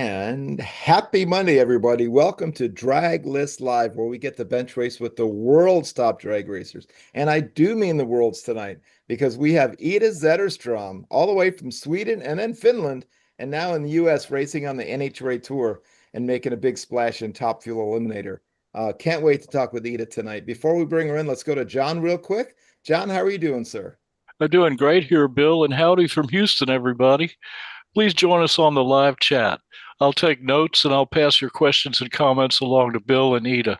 And happy Monday, everybody. Welcome to Draglist Live, where we get to bench race with the world's top drag racers. And I do mean the world's tonight because we have Ida Zetterstrom all the way from Sweden and then Finland, and now in the US racing on the NHRA Tour and making a big splash in Top Fuel Eliminator. Can't wait to talk with Ida tonight. Before we bring her in, let's go to John real quick. John, how are you doing, sir? I'm doing great here, Bill, and howdy from Houston, everybody. Please join us on the live chat. I'll take notes and I'll pass your questions and comments along to Bill and Ida.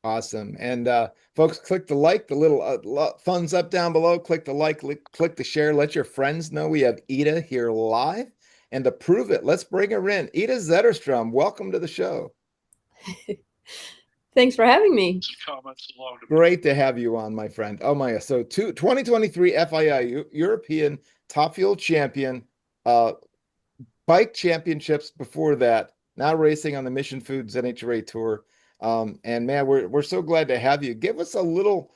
Awesome. And folks, click the like, the little thumbs up down below. Click the like, click the share. Let your friends know we have Ida here live. And to prove it, let's bring her in. Ida Zetterstrom, welcome to the show. Thanks for having me. Comments along to Great to have you on, my friend. Oh my God. So 2023 FIA European Top Fuel Champion, bike championships before that, now racing on the Mission Foods NHRA Tour. And man, we're so glad to have you. Give us a little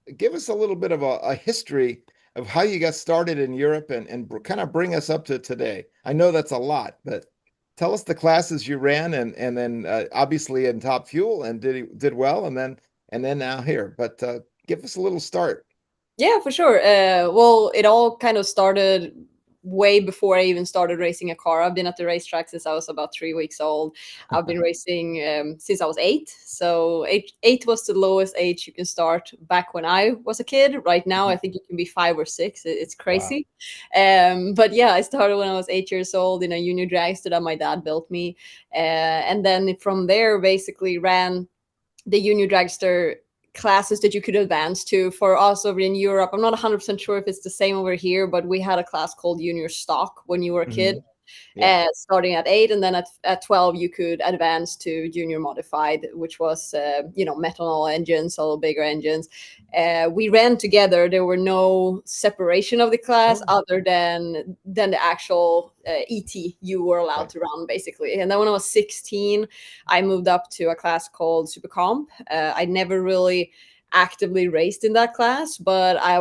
bit of a history of how you got started in Europe and kind of bring us up to today. I know that's a lot, but tell us the classes you ran and then obviously in Top Fuel and did well and then now here. But give us a little start. Yeah, for sure. Well, it all kind of started way before I even started racing a car. I've been at the racetrack since I was about 3 weeks old. I've been racing since I was 8. So eight was the lowest age you can start back when I was a kid. Right now, I think it can be 5 or 6. It's crazy. Wow. But yeah, I started when I was 8 years old in a junior dragster that my dad built me. And then from there, basically ran the junior dragster classes that you could advance to. For us over in Europe, I'm not 100% sure if it's the same over here, but we had a class called junior stock when you were a kid. Yeah. Starting at 8, and then at 12 you could advance to junior modified, which was methanol engines, a little bigger engines. We ran together. There were no separation of the class other than the actual ET you were allowed to run, basically. And then when I was 16, I moved up to a class called Super Comp. I never really actively raced in that class, but I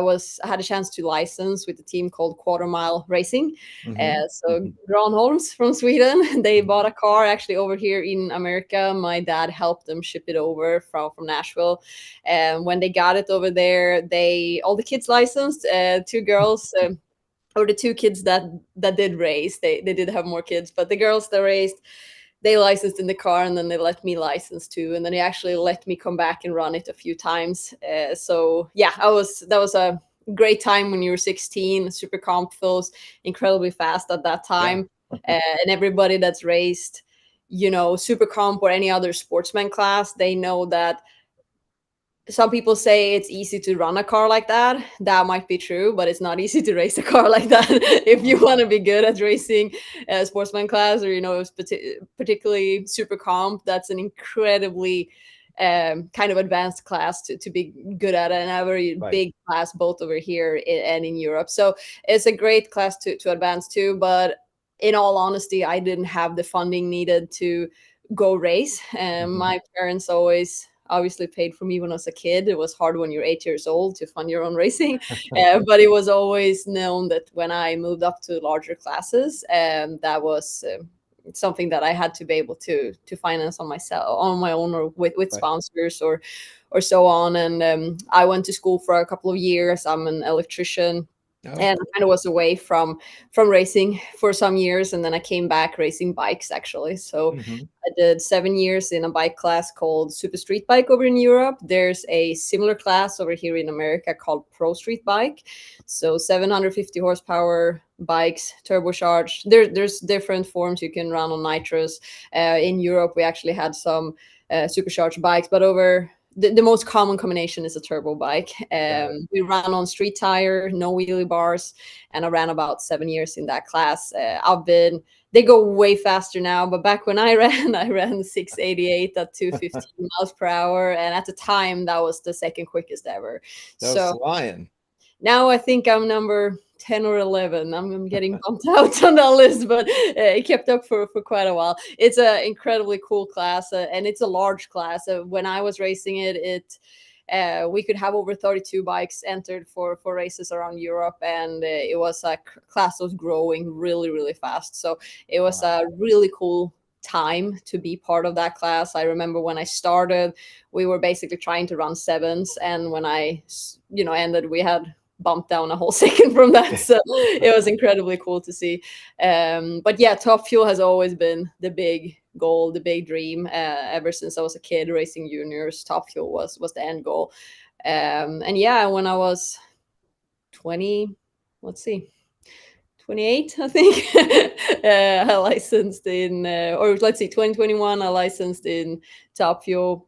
had a chance to license with a team called Quarter Mile Racing. So Granholms from Sweden, they bought a car actually over here in America. My dad helped them ship it over from Nashville. And when they got it over there, all the kids licensed, 2 girls, or the 2 kids that did race. They did have more kids, but the girls that raced, they licensed in the car, and then they let me license too. And then they actually let me come back and run it a few times. So yeah, that was a great time when you were 16. Super comp feels incredibly fast at that time. Yeah. And everybody that's raced, super comp or any other sportsman class, they know that some people say it's easy to run a car like that. That might be true, but it's not easy to race a car like that. If you want to be good at racing a sportsman class, or particularly super comp, that's an incredibly kind of advanced class to be good at, and a very big class both over here and in Europe. So it's a great class to advance to. But in all honesty, I didn't have the funding needed to go race. My parents always obviously paid for me when I was a kid. It was hard when you're 8 years old to fund your own racing, but it was always known that when I moved up to larger classes, that was something that I had to be able to finance on my own, or with sponsors or so on. And I went to school for a couple of years. I'm an electrician. And I kind of was away from racing for some years, and then I came back racing bikes, actually. So I did 7 years in a bike class called Super Street Bike over in Europe. There's a similar class over here in America called Pro Street Bike. So 750 horsepower bikes, turbocharged. There's different forms you can run on nitrous. In Europe, we actually had some supercharged bikes, but the most common combination is a turbo bike. We ran on street tire, no wheelie bars, and I ran about 7 years in that class. They go way faster now, but back when I ran 688 at 215 miles per hour, and at the time that was the second quickest ever. That was flying. Now I think I'm number 10 or 11. I'm getting bumped out on that list, but it kept up for quite a while. It's an incredibly cool class, and it's a large class. When I was racing it we could have over 32 bikes entered for races around Europe, and it was a class that was growing really, really fast. So it was a really cool time to be part of that class. I remember when I started, we were basically trying to run sevens, and when I ended, we had bumped down a whole second from that. So it was incredibly cool to see. But yeah, Top Fuel has always been the big goal, the big dream. Ever since I was a kid racing juniors, Top Fuel was the end goal. And yeah, when I was 20, let's see, 28, I think, I licensed in, or let's see, 2021, I licensed in Top Fuel,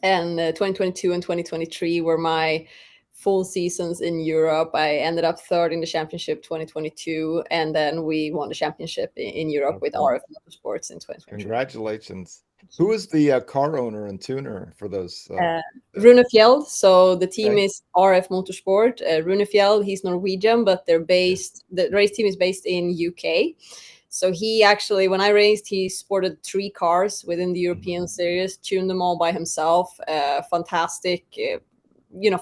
and 2022 and 2023 were my full seasons in Europe. I ended up third in the championship 2022, and then we won the championship in Europe with RF Motorsports in 2023. Congratulations. Who is the car owner and tuner for those? Rune Fjeld. So the team is RF Motorsport. Rune Fjeld, he's Norwegian, but they're based, the race team is based in UK. So he actually, when I raced, he sported 3 cars within the European series, tuned them all by himself. Fantastic,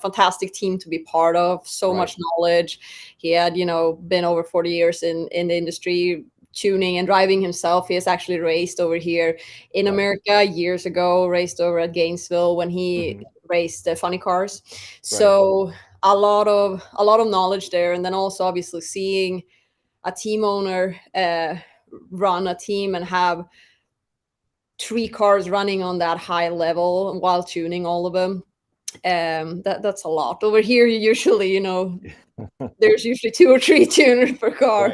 fantastic team to be part of. So much knowledge. He had, been over 40 years in the industry, tuning and driving himself. He has actually raced over here in America years ago, raced over at Gainesville when he raced funny cars. So a lot of knowledge there. And then also obviously seeing a team owner run a team and have 3 cars running on that high level while tuning all of them. That's a lot. Over here, you usually, there's usually 2 or 3 tuners per car.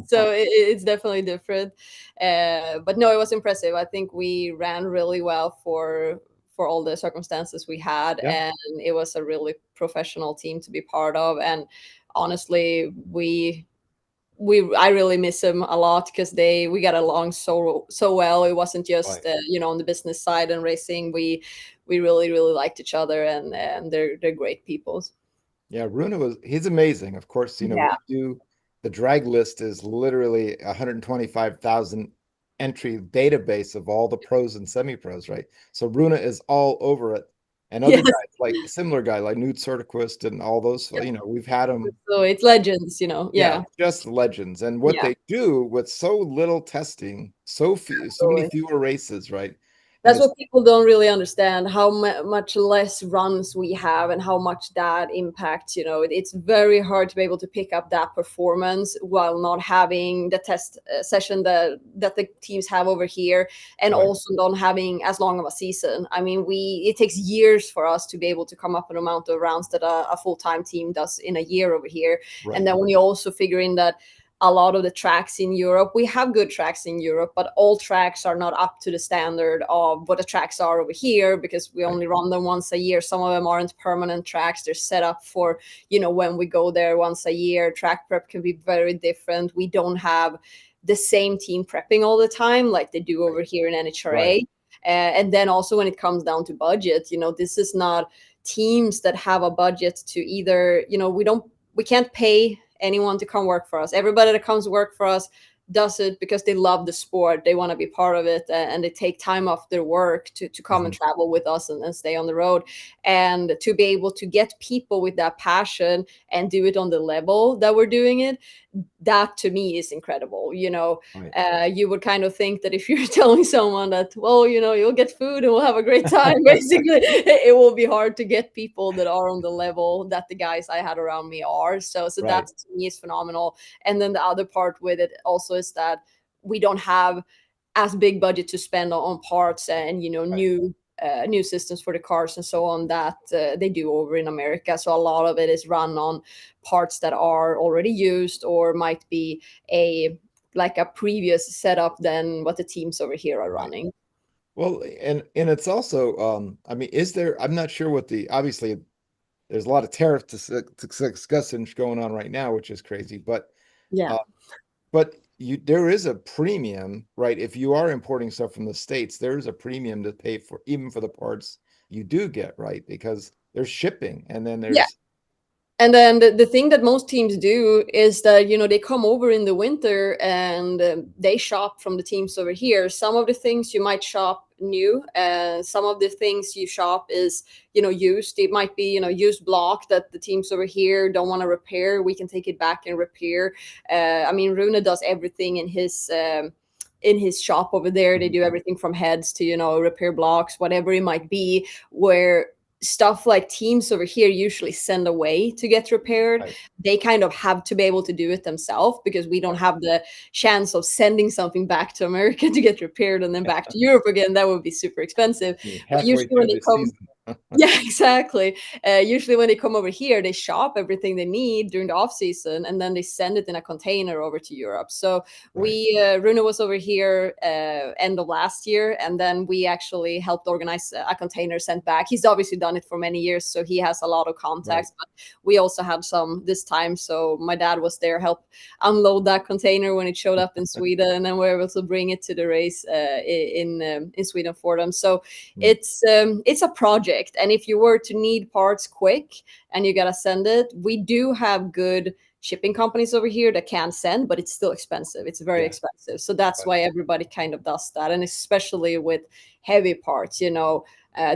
So it's definitely different. But no, it was impressive. I think we ran really well for all the circumstances we had. And it was a really professional team to be part of. And honestly, I really miss them a lot because we got along so well. It wasn't just on the business side and racing. We really liked each other, and they're great people. Yeah, Rune he's amazing. Of course, we do, the Draglist is literally 125,000 entry database of all the pros and semi-pros, right? So Rune is all over it. And other guys, like similar guy, like Knut Söderqvist and all those, we've had them. So it's legends, just legends. And what they do with so little testing, so many fewer races, right? That's what people don't really understand, how much less runs we have and how much that impacts. It's very hard to be able to pick up that performance while not having the test session that the teams have over here, and also not having as long of a season. I mean, it takes years for us to be able to come up with an amount of rounds that a full-time team does in a year over here. And then when you also figure in that a lot of the tracks in Europe, we have good tracks in Europe, but all tracks are not up to the standard of what the tracks are over here, because we only run them once a year. Some of them aren't permanent tracks. They're set up for, when we go there once a year. Track prep can be very different. We don't have the same team prepping all the time like they do over here in NHRA. And then also when it comes down to budget, this is not teams that have a budget to either, we can't pay anyone to come work for us. Everybody that comes work for us does it because they love the sport. They want to be part of it, and they take time off their work to come and travel with us and stay on the road. And to be able to get people with that passion and do it on the level that we're doing it, that to me is incredible. You would kind of think that if you're telling someone that, well, you'll get food and we'll have a great time, basically, it will be hard to get people that are on the level that the guys I had around me are. So that to me is phenomenal. And then the other part with it also is that we don't have as big budget to spend on parts and new systems for the cars and so on that they do over in America. So a lot of it is run on parts that are already used or might be a previous setup than what the teams over here are running. Well, and it's also I'm not sure what obviously there's a lot of tariff discussion going on right now, which is crazy, but but there is a premium, right? If you are importing stuff from the States, there's a premium to pay for, even for the parts you do get, right? Because there's shipping, and then there's And then the thing that most teams do is that, they come over in the winter and they shop from the teams over here. Some of the things you might shop new. Some of the things you shop is, used. It might be, used block that the teams over here don't want to repair. We can take it back and repair. I mean, Rune does everything in his shop over there. They do everything from heads to, repair blocks, whatever it might be, where stuff like teams over here usually send away to get repaired. Right. They kind of have to be able to do it themselves, because we don't have the chance of sending something back to America to get repaired and then back to Europe again. That would be super expensive. But Halfway usually when through they the come, season. yeah, exactly. Usually when they come over here, they shop everything they need during the off season, and then they send it in a container over to Europe. So Rune was over here end of last year, and then we actually helped organize a container sent back. He's obviously done it for many years, so he has a lot of contacts. But we also had some this time, so my dad was there, helped unload that container when it showed up in Sweden, and then we were able to bring it to the race in Sweden for them. So it's a project, and if you were to need parts quick and you gotta send it, we do have good shipping companies over here that can send, but it's still expensive. It's very expensive. So that's why everybody kind of does that. And especially with heavy parts,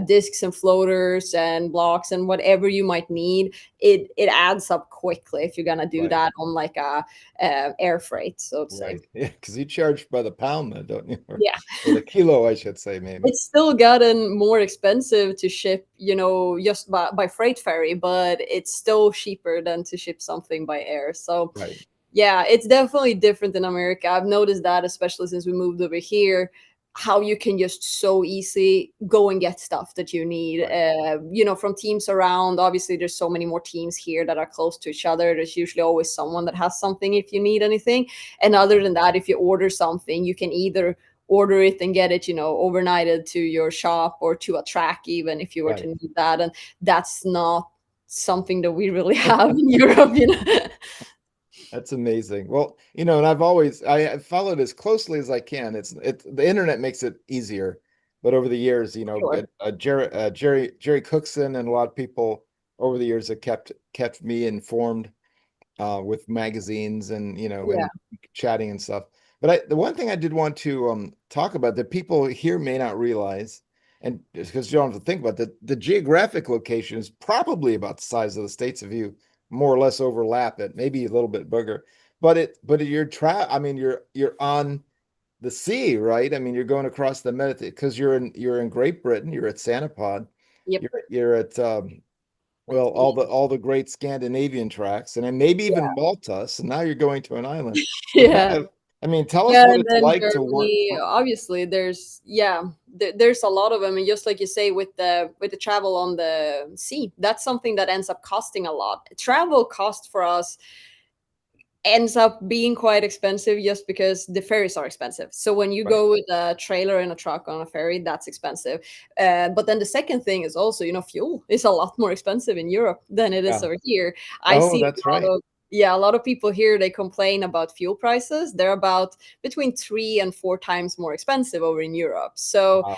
discs and floaters and blocks and whatever you might need, it adds up quickly if you're gonna do that on like a air freight, so to say. Yeah, because you charge by the pound then, don't you? Or Yeah. the kilo, I should say, maybe. It's still gotten more expensive to ship, just by freight ferry, but it's still cheaper than to ship something by air. So yeah, it's definitely different in America. I've noticed that, especially since we moved over here, how you can just so easily go and get stuff that you need, from teams around. Obviously, there's so many more teams here that are close to each other. There's usually always someone that has something if you need anything. And other than that, if you order something, you can either order it and get it, overnighted to your shop or to a track, even if you were to need that. And that's not something that we really have in Europe, That's amazing. Well, and I followed as closely as I can. The internet makes it easier, but over the years, Jerry Cookson and a lot of people over the years have kept me informed with magazines and and chatting and stuff. But the one thing I did want to talk about that people here may not realize, and because you don't have to think about the geographic location is probably about the size of the states if you more or less overlap it, maybe a little bit bigger. But I mean, you're on the sea, right? I mean, you're going across the Mediterranean because you're in Great Britain. You're at Sanapod. Yep. You're at all the great Scandinavian tracks, and then maybe even Malta. So now you're going to an island. I mean, tell us what it's like Germany, to work. obviously, there's there's a lot of them, and just like you say, with the travel on the sea, that's something that ends up costing a lot. Travel cost for us ends up being quite expensive just because the ferries are expensive. So when you go with a trailer and a truck on a ferry, that's expensive. But then the second thing is also, fuel is a lot more expensive in Europe than it is over here. I see that's right. a lot of people here, they complain about fuel prices. They're about between 3 and 4 times more expensive over in Europe. So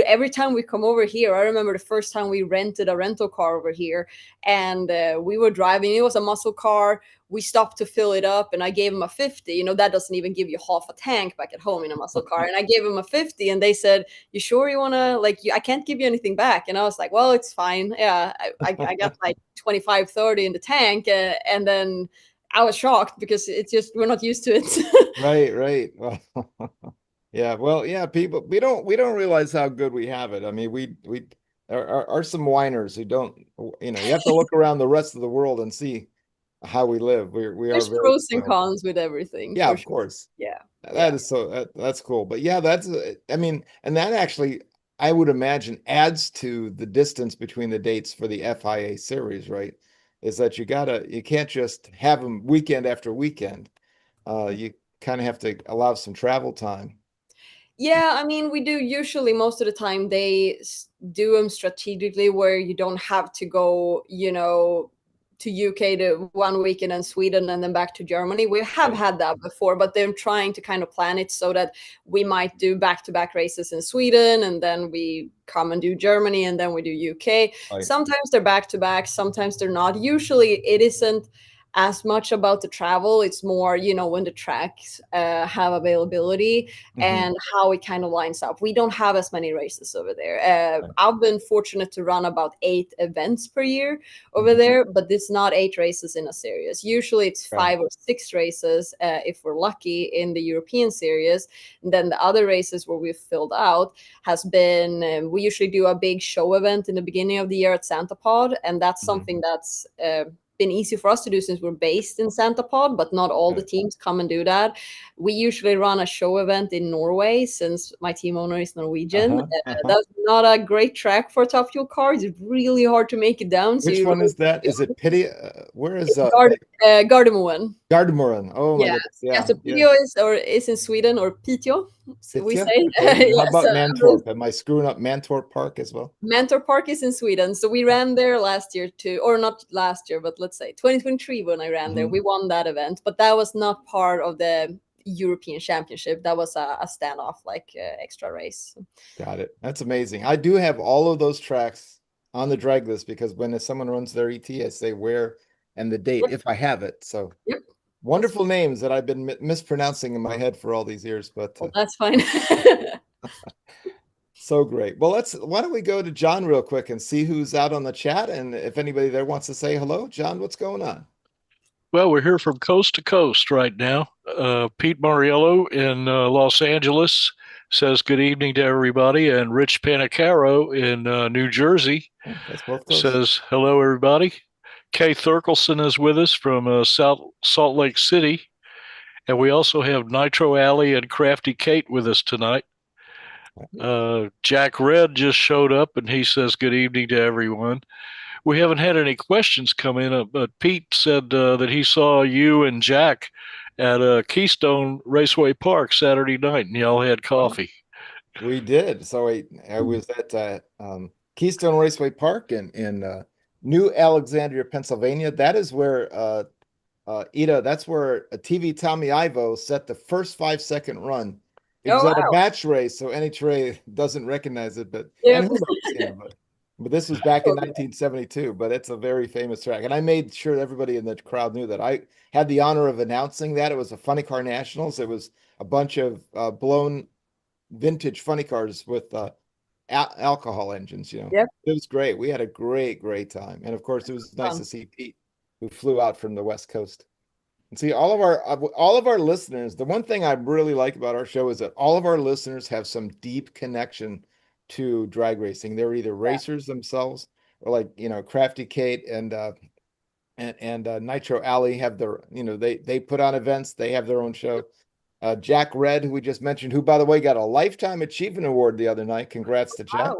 every time we come over here, I remember the first time we rented a rental car over here, and we were driving. It was a muscle car. We stopped to fill it up, and I gave him a 50. That doesn't even give you half a tank back at home in a muscle car. And I gave him a 50, and they said, "You sure you want to, I can't give you anything back." And I was like, "Well, it's fine. Yeah, I got like 25, 30 in the tank." And then I was shocked because it's just, we're not used to it. Right. Well, people, we don't realize how good we have it. I mean, we are some whiners who don't, you have to look around the rest of the world and see how we live. We There's are very pros and cons with everything. Yeah, for of sure. course. Yeah. Is that's cool. But yeah, I mean, and that actually, I would imagine, adds to the distance between the dates for the FIA series, right? Is that you can't just have them weekend after weekend. You kind of have to allow some travel time. Yeah, I mean, we do usually, most of the time they do them strategically where you don't have to go, to UK to one weekend and Sweden and then back to Germany. We have had that before, but they're trying to kind of plan it so that we might do back-to-back races in Sweden, and then we come and do Germany, and then we do UK. Sometimes they're back-to-back, sometimes they're not. Usually it isn't as much about the travel. It's more, when the tracks have availability and how it kind of lines up. We don't have as many races over there. I've been fortunate to run about 8 events per year over there, but it's not 8 races in a series. Usually it's 5 or 6 races if we're lucky in the European series. And then the other races where we've filled out has been, we usually do a big show event in the beginning of the year at Santa Pod, and that's something that's been easy for us to do since we're based in Santa Pod, but not all the teams come and do that. We usually run a show event in Norway since my team owner is Norwegian. That's not a great track for Top Fuel cars. It's really hard to make it down. Which one is that? Is it Pity? Where is Gardermoen? Gardermoen. Oh my goodness. Yeah, so Piteå is in Sweden, or Piteå, we say. How about Mantorp? Am I screwing up Mantorp Park as well? Mantorp Park is in Sweden. So we ran there last year too, or not last year, but let's say 2023 when I ran there. We won that event, but that was not part of the European Championship. That was a standoff, like extra race. Got it. That's amazing. I do have all of those tracks on the Draglist because when someone runs their ET, I say where and the date if I have it. So wonderful names that I've been mispronouncing in my head for all these years, but that's fine. So great. Well, why don't we go to John real quick and see who's out on the chat, and if anybody there wants to say hello. John, what's going on? Well, we're here from coast to coast right now. Pete Mariello in Los Angeles says good evening to everybody, and Rich Panicaro in New Jersey says hello, everybody. Kay Thurkelson is with us from Salt Lake City, and we also have Nitro Alley and Crafty Kate with us tonight. Jack Red just showed up, and he says good evening to everyone. We haven't had any questions come in, but Pete said that he saw you and Jack at Keystone Raceway Park Saturday night, and y'all had coffee. We did. So I was at Keystone Raceway Park in New Alexandria, Pennsylvania. That is where Ida. That's where a TV Tommy Ivo set the first 5-second run. It was at a match race, so NHRA doesn't recognize it, but but this was back in 1972. But it's a very famous track, and I made sure everybody in the crowd knew that. I had the honor of announcing that. It was a Funny Car Nationals. It was a bunch of blown vintage funny cars with alcohol engines. It was great. We had a great time, and of course, it was nice to see Pete, who flew out from the West Coast. And see, all of our listeners, the one thing I really like about our show is that all of our listeners have some deep connection to drag racing. They're either racers themselves, or like Crafty Kate and Nitro Alley have their they put on events. They have their own show. Jack Red, who we just mentioned, who by the way got a Lifetime Achievement Award the other night. Congrats to Jack.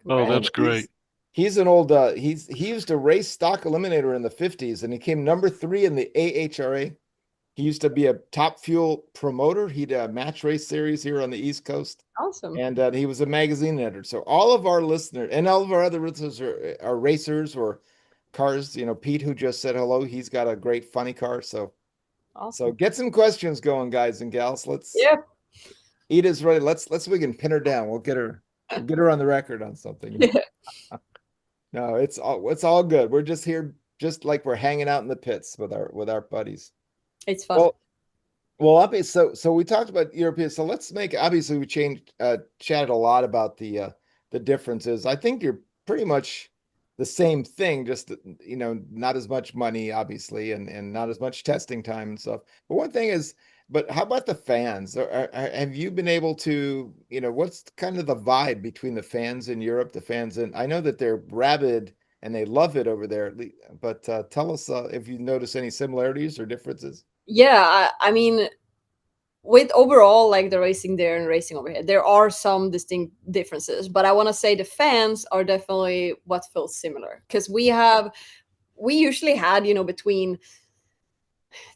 Oh, that's great. He's an old he used to race stock eliminator in the 50s, and he came number 3 in the AHRA. He used to be a Top Fuel promoter. He did a match race series here on the East Coast. Awesome. And he was a magazine editor. So all of our listeners and all of our other listeners are racers or cars. Pete, who just said hello, he's got a great funny car. So awesome. So get some questions going, guys and gals. Ida's ready. Let's we can pin her down. We'll get her on the record on something. No, it's all good. We're just here, just like we're hanging out in the pits with our buddies. It's fun. Well, obviously, so we talked about European. So let's obviously we chatted a lot about the differences. I think you're pretty much the same thing, just not as much money, obviously, and not as much testing time and stuff. But one thing is, but how about the fans? Have you been able to, what's kind of the vibe between the fans in Europe, the fans in? I know that they're rabid and they love it over there, but tell us if you notice any similarities or differences. Yeah, I mean, with overall like the racing there and racing over here, there are some distinct differences, but I want to say the fans are definitely what feels similar, because we usually had between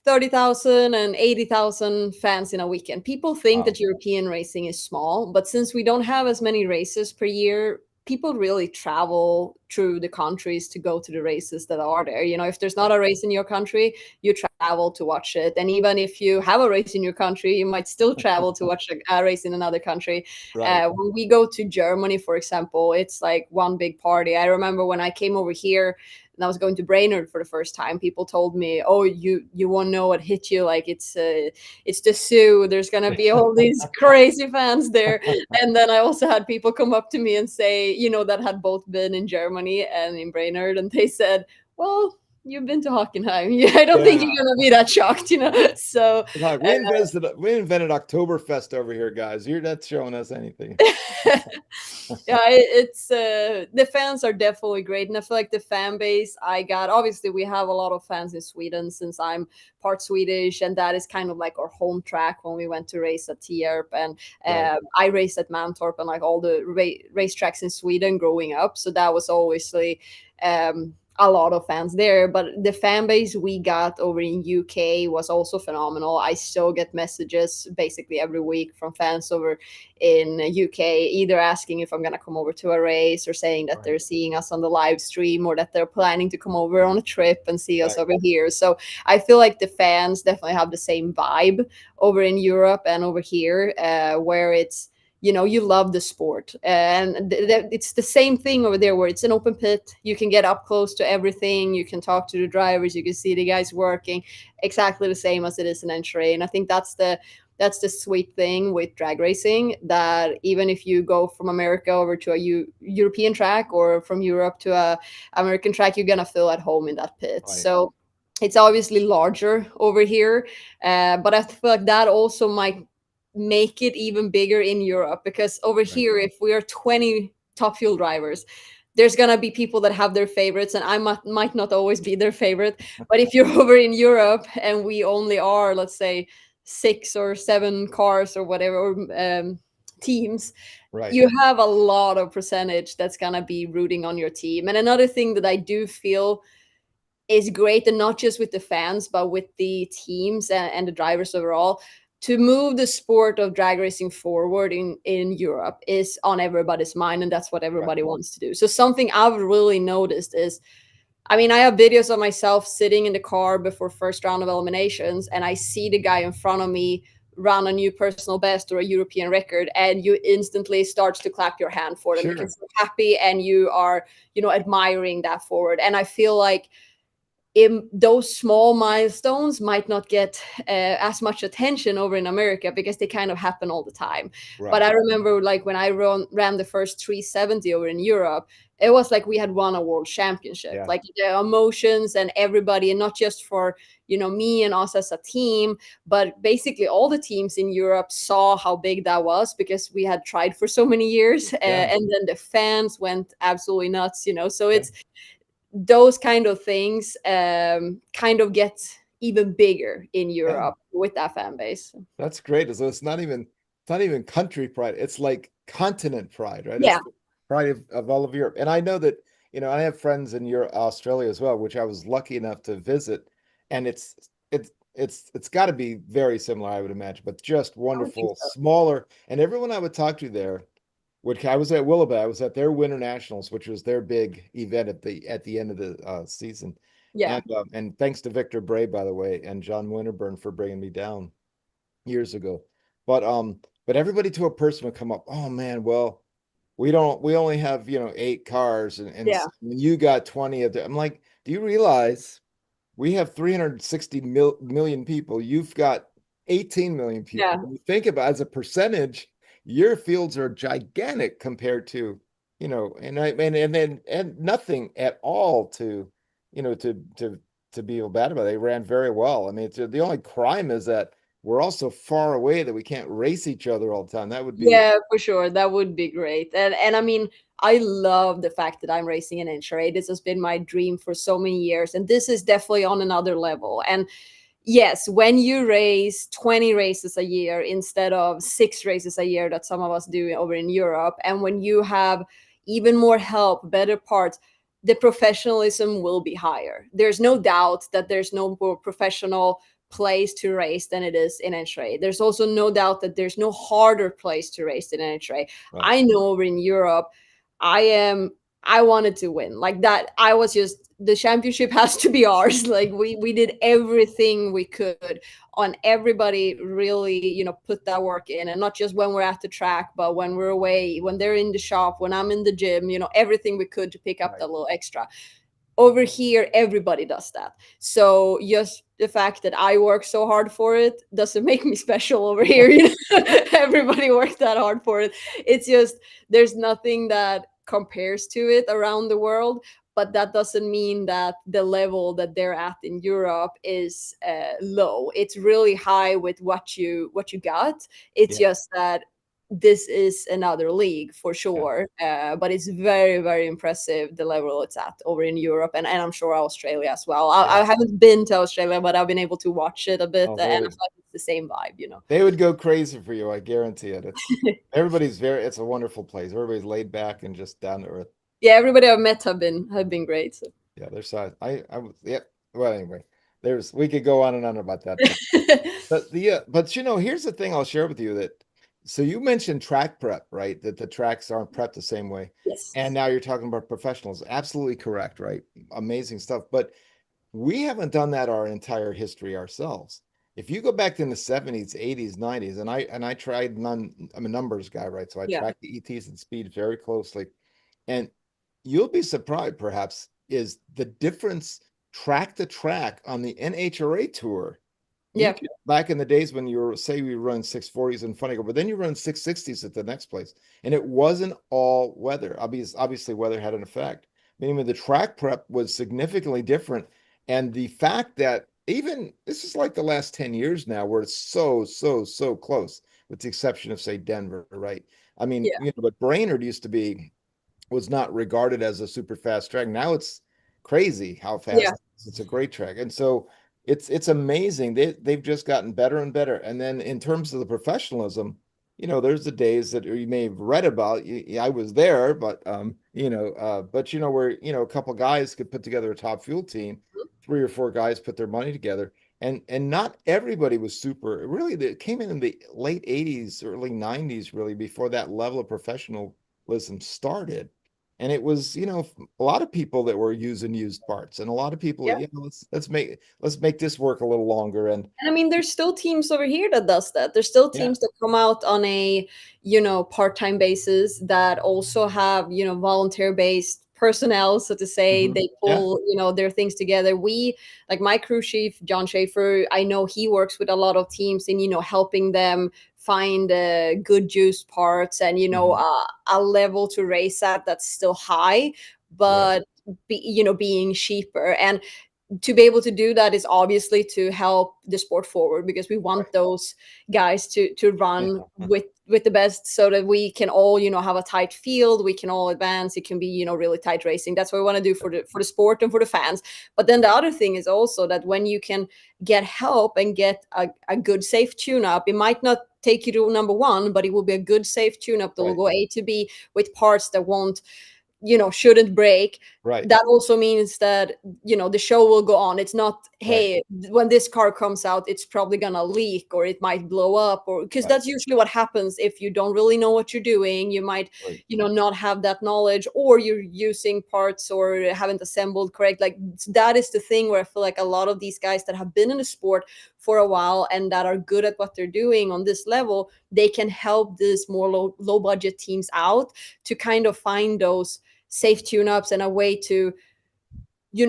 30,000 and 80,000 fans in a weekend. People think that European racing is small, but since we don't have as many races per year, people really travel through the countries to go to the races that are there. If there's not a race in your country, you travel to watch it. And even if you have a race in your country, you might still travel to watch a race in another country. Right. When we go to Germany, for example, it's like one big party. I remember when I came over here, and I was going to Brainerd for the first time, people told me, "Oh, you won't know what hit you. Like it's the zoo. There's gonna be all these crazy fans there." And then I also had people come up to me and say, that had both been in Germany and in Brainerd, and they said, "Well, you've been to Hockenheim. I don't think you're gonna be that shocked." So Like we invented Oktoberfest over here, guys. You're not showing us anything. yeah, it's the fans are definitely great, and I feel like the fan base I got. Obviously, we have a lot of fans in Sweden since I'm part Swedish, and that is kind of like our home track when we went to race at Tierp, and Right. I raced at Mantorp and like all the racetracks in Sweden growing up. So that was obviously a lot of fans there, but the fan base we got over in UK was also phenomenal. I still get messages basically every week from fans over in UK, either asking if I'm going to come over to a race or saying that they're seeing us on the live stream or that they're planning to come over on a trip and see us over here. So I feel like the fans definitely have the same vibe over in Europe and over here, where it's, you love the sport, and it's the same thing over there where it's an open pit. You can get up close to everything. You can talk to the drivers. You can see the guys working exactly the same as it is in NHRA. And I think that's the sweet thing with drag racing, that even if you go from America over to a European track or from Europe to a American track, you're gonna feel at home in that pit. Right. So it's obviously larger over here, but I feel like that also might make it even bigger in Europe, because over here, if we are 20 Top Fuel drivers, there's gonna be people that have their favorites, and I might not always be their favorite. But if you're over in Europe and we only are, let's say, 6 or 7 cars or whatever, or teams, Right. you have a lot of percentage that's gonna be rooting on your team. And another thing that I do feel is great, and not just with the fans, but with the teams and the drivers overall, to move the sport of drag racing forward in Europe is on everybody's mind, and that's what everybody wants to do. So something I've really noticed is, I mean, I have videos of myself sitting in the car before first round of eliminations, and I see the guy in front of me run a new personal best or a European record, and you instantly start to clap your hand for them because you're happy and you are, admiring that forward. And I feel like those small milestones might not get as much attention over in America because they kind of happen all the time. Right. But I remember, like, when I ran the first 370 over in Europe, it was like we had won a world championship. Like the emotions and everybody, and not just for me and us as a team, but basically all the teams in Europe saw how big that was because we had tried for so many years, and then the fans went absolutely nuts. So it's those kind of things kind of get even bigger in Europe with that fan base. That's great. So it's not even country pride. It's like continent pride, right? Yeah. It's the pride of all of Europe. And I know that, I have friends in Australia as well, which I was lucky enough to visit. And it's got to be very similar, I would imagine, but just wonderful, smaller. And everyone I would talk to there, which I was at Willowbay, I was at their Winter Nationals, which was their big event at the end of the season. Yeah. And thanks to Victor Bray, by the way, and John Winterburn for bringing me down years ago. But everybody to a person would come up, oh man, well, we only have 8 cars, and you got 20 of them. I'm like, do you realize we have 360 million people? You've got 18 million people. When you think about it, as a percentage, your fields are gigantic compared to, and nothing at all to, to be bad about it. They ran very well. I mean, the only crime is that we're all so far away that we can't race each other all the time. That would be for sure. That would be great. And I mean, I love the fact that I'm racing in NHRA. This has been my dream for so many years, and this is definitely on another level. And yes, when you race 20 races a year instead of 6 races a year that some of us do over in Europe, and when you have even more help, better parts, the professionalism will be higher. There's no doubt that there's no more professional place to race than it is in NHRA. There's also no doubt that there's no harder place to race than NHRA. I know over in Europe, I wanted to win like that. I was just, the championship has to be ours. Like we did everything we could on everybody really, put that work in, and not just when we're at the track, but when we're away, when they're in the shop, when I'm in the gym, everything we could to pick up that little extra. over here everybody does that. So just the fact that I work so hard for it doesn't make me special over here. Everybody worked that hard for it. It's just there's nothing that compares to it around the world, but that doesn't mean that the level that they're at in Europe is low. It's really high with what you got. It's Yeah. just that this is another league for sure, but it's very, very impressive the level it's at over in Europe, and I'm sure Australia as well. I haven't been to Australia, but I've been able to watch it a bit, Oh, and I feel like it's the same vibe. they would go crazy for you. I guarantee it. It's a wonderful place. Everybody's laid back and just down to earth. Yeah, everybody I've met have been great. So. Yeah, their size. Yeah. Well, anyway, we could go on and on about that. But here's the thing I'll share with you so you mentioned track prep, right? That the tracks aren't prepped the same way. Yes. And now you're talking about professionals. Absolutely correct, right? Amazing stuff. But we haven't done that our entire history ourselves. If you go back in the 70s, 80s, 90s, and I tried I'm a numbers guy, right? So I tracked the ETs and speed very closely. And you'll be surprised, perhaps, is the difference track to track on the NHRA tour. Back in the days when you run 640s in Funny, but then you run 660s at the next place, and it wasn't all weather. Obviously, weather had an effect. Meaning the track prep was significantly different, and the fact that even this is like the last 10 years now, where it's so close, with the exception of say Denver, right? I mean, but Brainerd was not regarded as a super fast track. Now it's crazy how fast it's a great track. And so it's amazing. They've just gotten better and better. And then in terms of the professionalism, there's the days that you may have read about. I was there, but where a couple guys could put together a Top Fuel team, 3 or 4 guys put their money together, and not everybody was super. Really, it came in the late 80s, early 90s, really, before that level of professionalism started. And it was, a lot of people that were using used parts, and a lot of people, let's make this work a little longer. And I mean, there's still teams over here that does that. There's still teams that come out on a, part-time basis that also have, volunteer-based personnel, so to say. They pull, their things together. Like my crew chief, John Schaefer, I know he works with a lot of teams in, helping them find good used parts and, a level to race at that's still high, but being cheaper. And to be able to do that is obviously to help the sport forward, because we want those guys to run with the best, so that we can all have a tight field, we can all advance, it can be really tight racing. That's what we want to do for the sport and for the fans. But then the other thing is also that when you can get help and get a good safe tune-up, it might not take you to number 1, but it will be a good safe tune-up that will go A to B with parts that won't shouldn't break. That also means that the show will go on. It's not, hey, when this car comes out, it's probably gonna leak or it might blow up, or because that's usually what happens if you don't really know what you're doing. You might not have that knowledge, or you're using parts or haven't assembled correct. Like that is the thing where I feel like a lot of these guys that have been in the sport for a while and that are good at what they're doing on this level, they can help these more low budget teams out to kind of find those safe tune-ups and a way to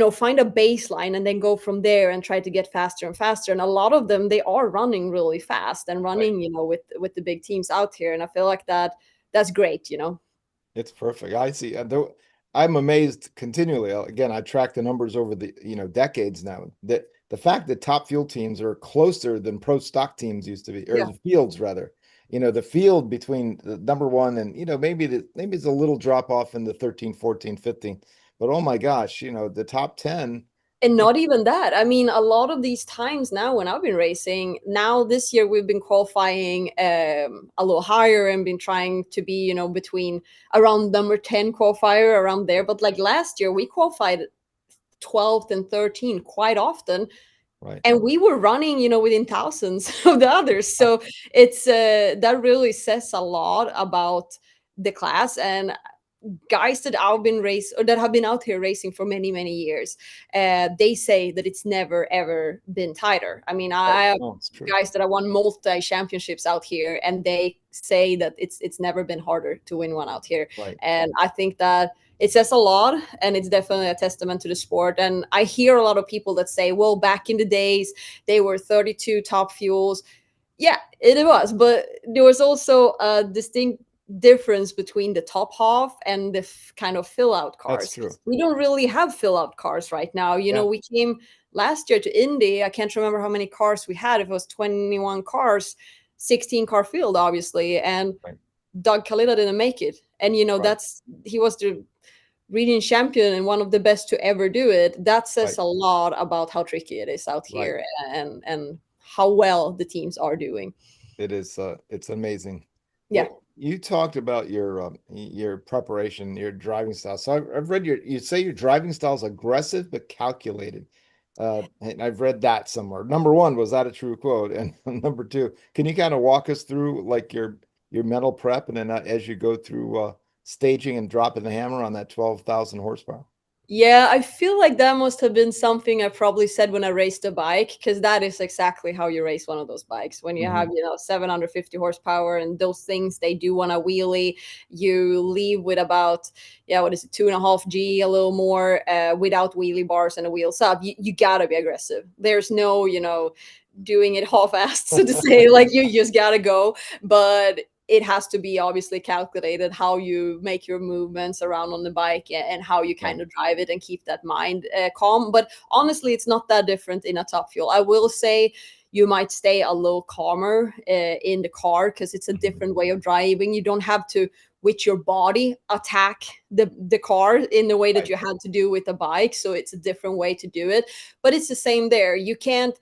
find a baseline and then go from there and try to get faster and faster. And a lot of them, they are running really fast and running with the big teams out here, and I feel like that's great. It's perfect. I see. I'm amazed continually. Again, I track the numbers over the decades now, that the fact that Top Fuel teams are closer than pro stock teams used to be, or the fields rather. The field between the number 1 and, maybe it's a little drop off in the 13, 14, 15, but oh my gosh, the top 10. And not even that. I mean, a lot of these times now when I've been racing, now this year we've been qualifying a little higher and been trying to be, between around number 10 qualifier, around there. But like last year, we qualified 12th and 13 quite often. And we were running, within thousands of the others. So it's that really says a lot about the class. And guys that I've been race or that have been out here racing for many, many years, they say that it's never ever been tighter. I mean, I have it's true. guys that have won multi championships out here, and they say that it's never been harder to win one out here. Right. And I think that it says a lot, and it's definitely a testament to the sport. And I hear a lot of people that say, well, back in the days, they were 32 top fuels. Yeah, it was, but there was also a distinct difference between the top half and the kind of fill out cars. That's true. We don't really have fill out cars right now. You know, we came last year to Indy. I can't remember how many cars we had. If it was 21 cars, 16 car field, obviously. And Doug Kalila didn't make it. And, you know, he was the region champion and one of the best to ever do it. That says a lot about how tricky it is out here and how well the teams are doing. It is. It's amazing. Yeah. Well, you talked about your preparation, your driving style. So I've read you say your driving style is aggressive but calculated. And I've read that somewhere. Number one, was that a true quote? And number two, can you kind of walk us through like your mental prep and then as you go through staging and dropping the hammer on that 12,000 horsepower? Yeah, I feel like that must have been something I probably said when I raced a bike, because that is exactly how you race one of those bikes. When you have, 750 horsepower and those things, they do want a wheelie. You leave with about, 2.5 G, a little more, without wheelie bars and a wheels up. You gotta be aggressive. There's no, doing it half-assed, so to say. Like, you just gotta go. But it has to be obviously calculated how you make your movements around on the bike and how you kind of drive it and keep that mind calm. But honestly, it's not that different in a Top Fuel. I will say you might stay a little calmer in the car because it's a different way of driving. You don't have to, with your body, attack the car in the way that you had to do with the bike. So it's a different way to do it. But it's the same there. You can't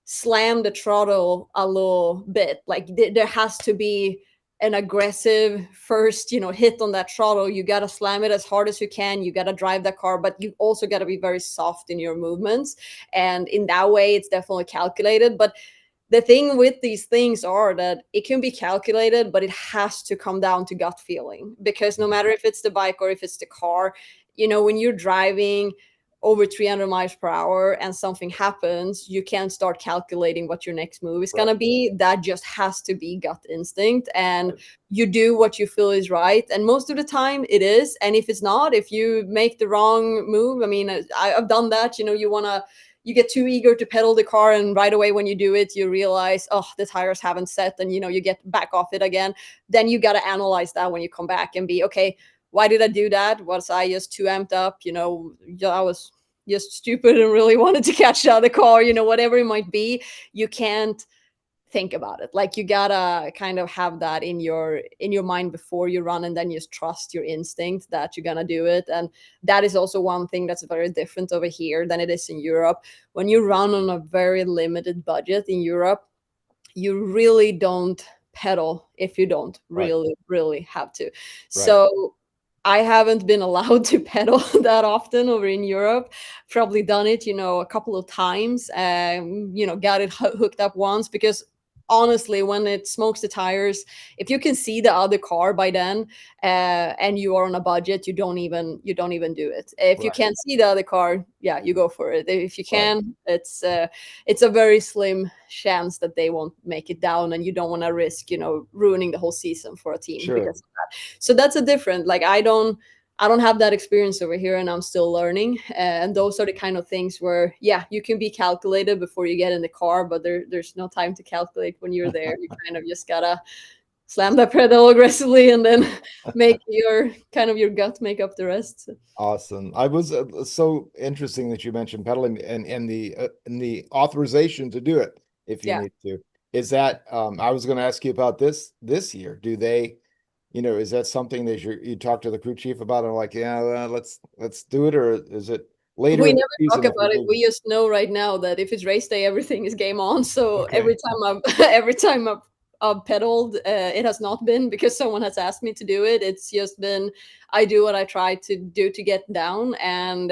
slam the throttle a little bit. Like there has to be an aggressive first, hit on that throttle. You got to slam it as hard as you can. You got to drive that car, but you also got to be very soft in your movements. And in that way, it's definitely calculated. But the thing with these things are that it can be calculated, but it has to come down to gut feeling, because no matter if it's the bike or if it's the car, when you're driving over 300 miles per hour and something happens, you can't start calculating what your next move is going to be. That just has to be gut instinct, and you do what you feel is right. And most of the time it is. And if it's not, if you make the wrong move, I mean, I've done that, you get too eager to pedal the car, and right away when you do it, you realize, oh, the tires haven't set, and you get back off it again. Then you got to analyze that when you come back and be, okay, why did I do that? Was I just too amped up? I was just stupid and really wanted to catch the other car, whatever it might be. You can't think about it. Like, you gotta kind of have that in your mind before you run, and then just trust your instinct that you're gonna do it. And that is also one thing that's very different over here than it is in Europe. When you run on a very limited budget in Europe, you really don't pedal if you don't really have to. So I haven't been allowed to pedal that often over in Europe. Probably done it, a couple of times, got it hooked up once, because honestly, when it smokes the tires, if you can see the other car by then, and you are on a budget, you don't even do it. If you can't see the other car, you go for it. If you can, it's a very slim chance that they won't make it down, and you don't want to risk, ruining the whole season for a team because of that. So that's a different, like, I don't have that experience over here, and I'm still learning. And those are the kind of things where, you can be calculated before you get in the car, but there's no time to calculate when you're there. You kind of just gotta slam that pedal aggressively, and then make your gut make up the rest. Awesome. I was so interesting that you mentioned pedaling and the authorization to do it if you need to. Is that I was going to ask you about this year. Do they? Is that something that you talk to the crew chief about, and like, let's do it, or is it later? We never talk about it. We just know right now that if it's race day, everything is game on. So every time I've pedaled, it has not been because someone has asked me to do it. It's just been, I do what I try to do to get down, and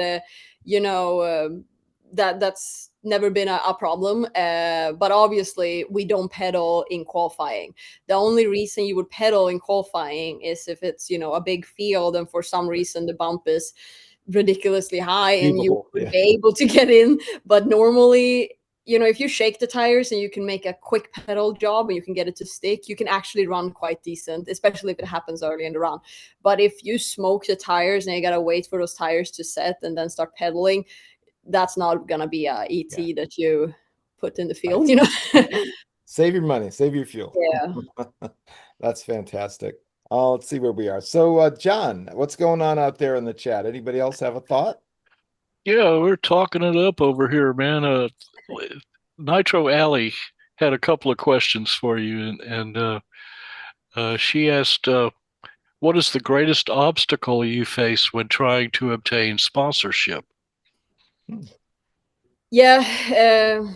that's never been a problem. But obviously, we don't pedal in qualifying. The only reason you would pedal in qualifying is if it's, you know, a big field and for some reason the bump is ridiculously high and you Achievable, would yeah. be able to get in. But normally, you know, if you shake the tires and you can make a quick pedal job and you can get it to stick, you can actually run quite decent, especially if it happens early in the run. But if you smoke the tires and you gotta wait for those tires to set and then start pedaling, that's not gonna be a ET Yeah. that you put in the field, you know. Save your money, save your fuel. Yeah. That's fantastic. Let's see where we are. So, John, what's going on out there in the chat? Anybody else have a thought? Yeah, we're talking it up over here, man. Nitro Alley had a couple of questions for you, and she asked, "What is the greatest obstacle you face when trying to obtain sponsorship?" Yeah.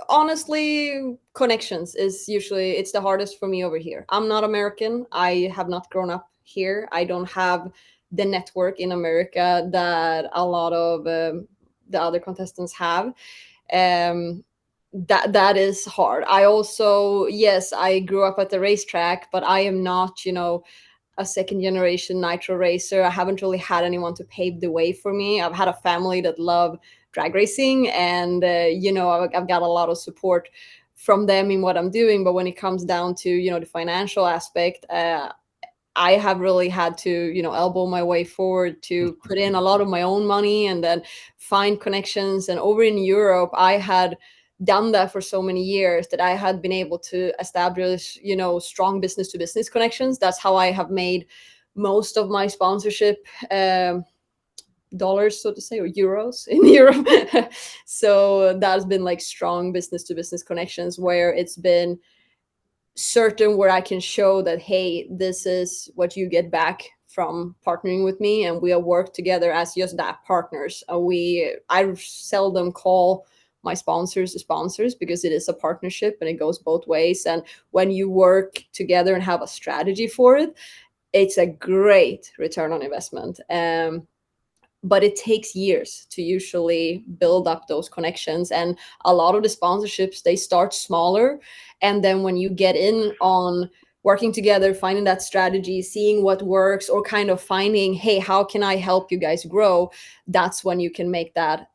Honestly, connections is usually, it's the hardest for me over here. I'm not American. I have not grown up here. I don't have the network in America that a lot of the other contestants have. That is hard. I also, yes, I grew up at the racetrack, but I am not, you know, a second generation nitro racer. I haven't really had anyone to pave the way for me. I've had a family that love drag racing, and you know, I've got a lot of support from them in what I'm doing. But when it comes down to, you know, the financial aspect, I have really had to, you know, elbow my way forward to put in a lot of my own money and then find connections. And over in Europe, I had done that for so many years that I had been able to establish, you know, strong business to business connections. That's how I have made most of my sponsorship dollars, so to say, or euros in Europe. So that's been like strong business to business connections where it's been certain, where I can show that, hey, this is what you get back from partnering with me, and we'll work together as just that, partners. I seldom call my sponsors because it is a partnership and it goes both ways. And when you work together and have a strategy for it, it's a great return on investment. But it takes years to usually build up those connections, and a lot of the sponsorships, they start smaller, and then when you get in on working together, finding that strategy, seeing what works, or kind of finding, hey, how can I help you guys grow, that's when you can make that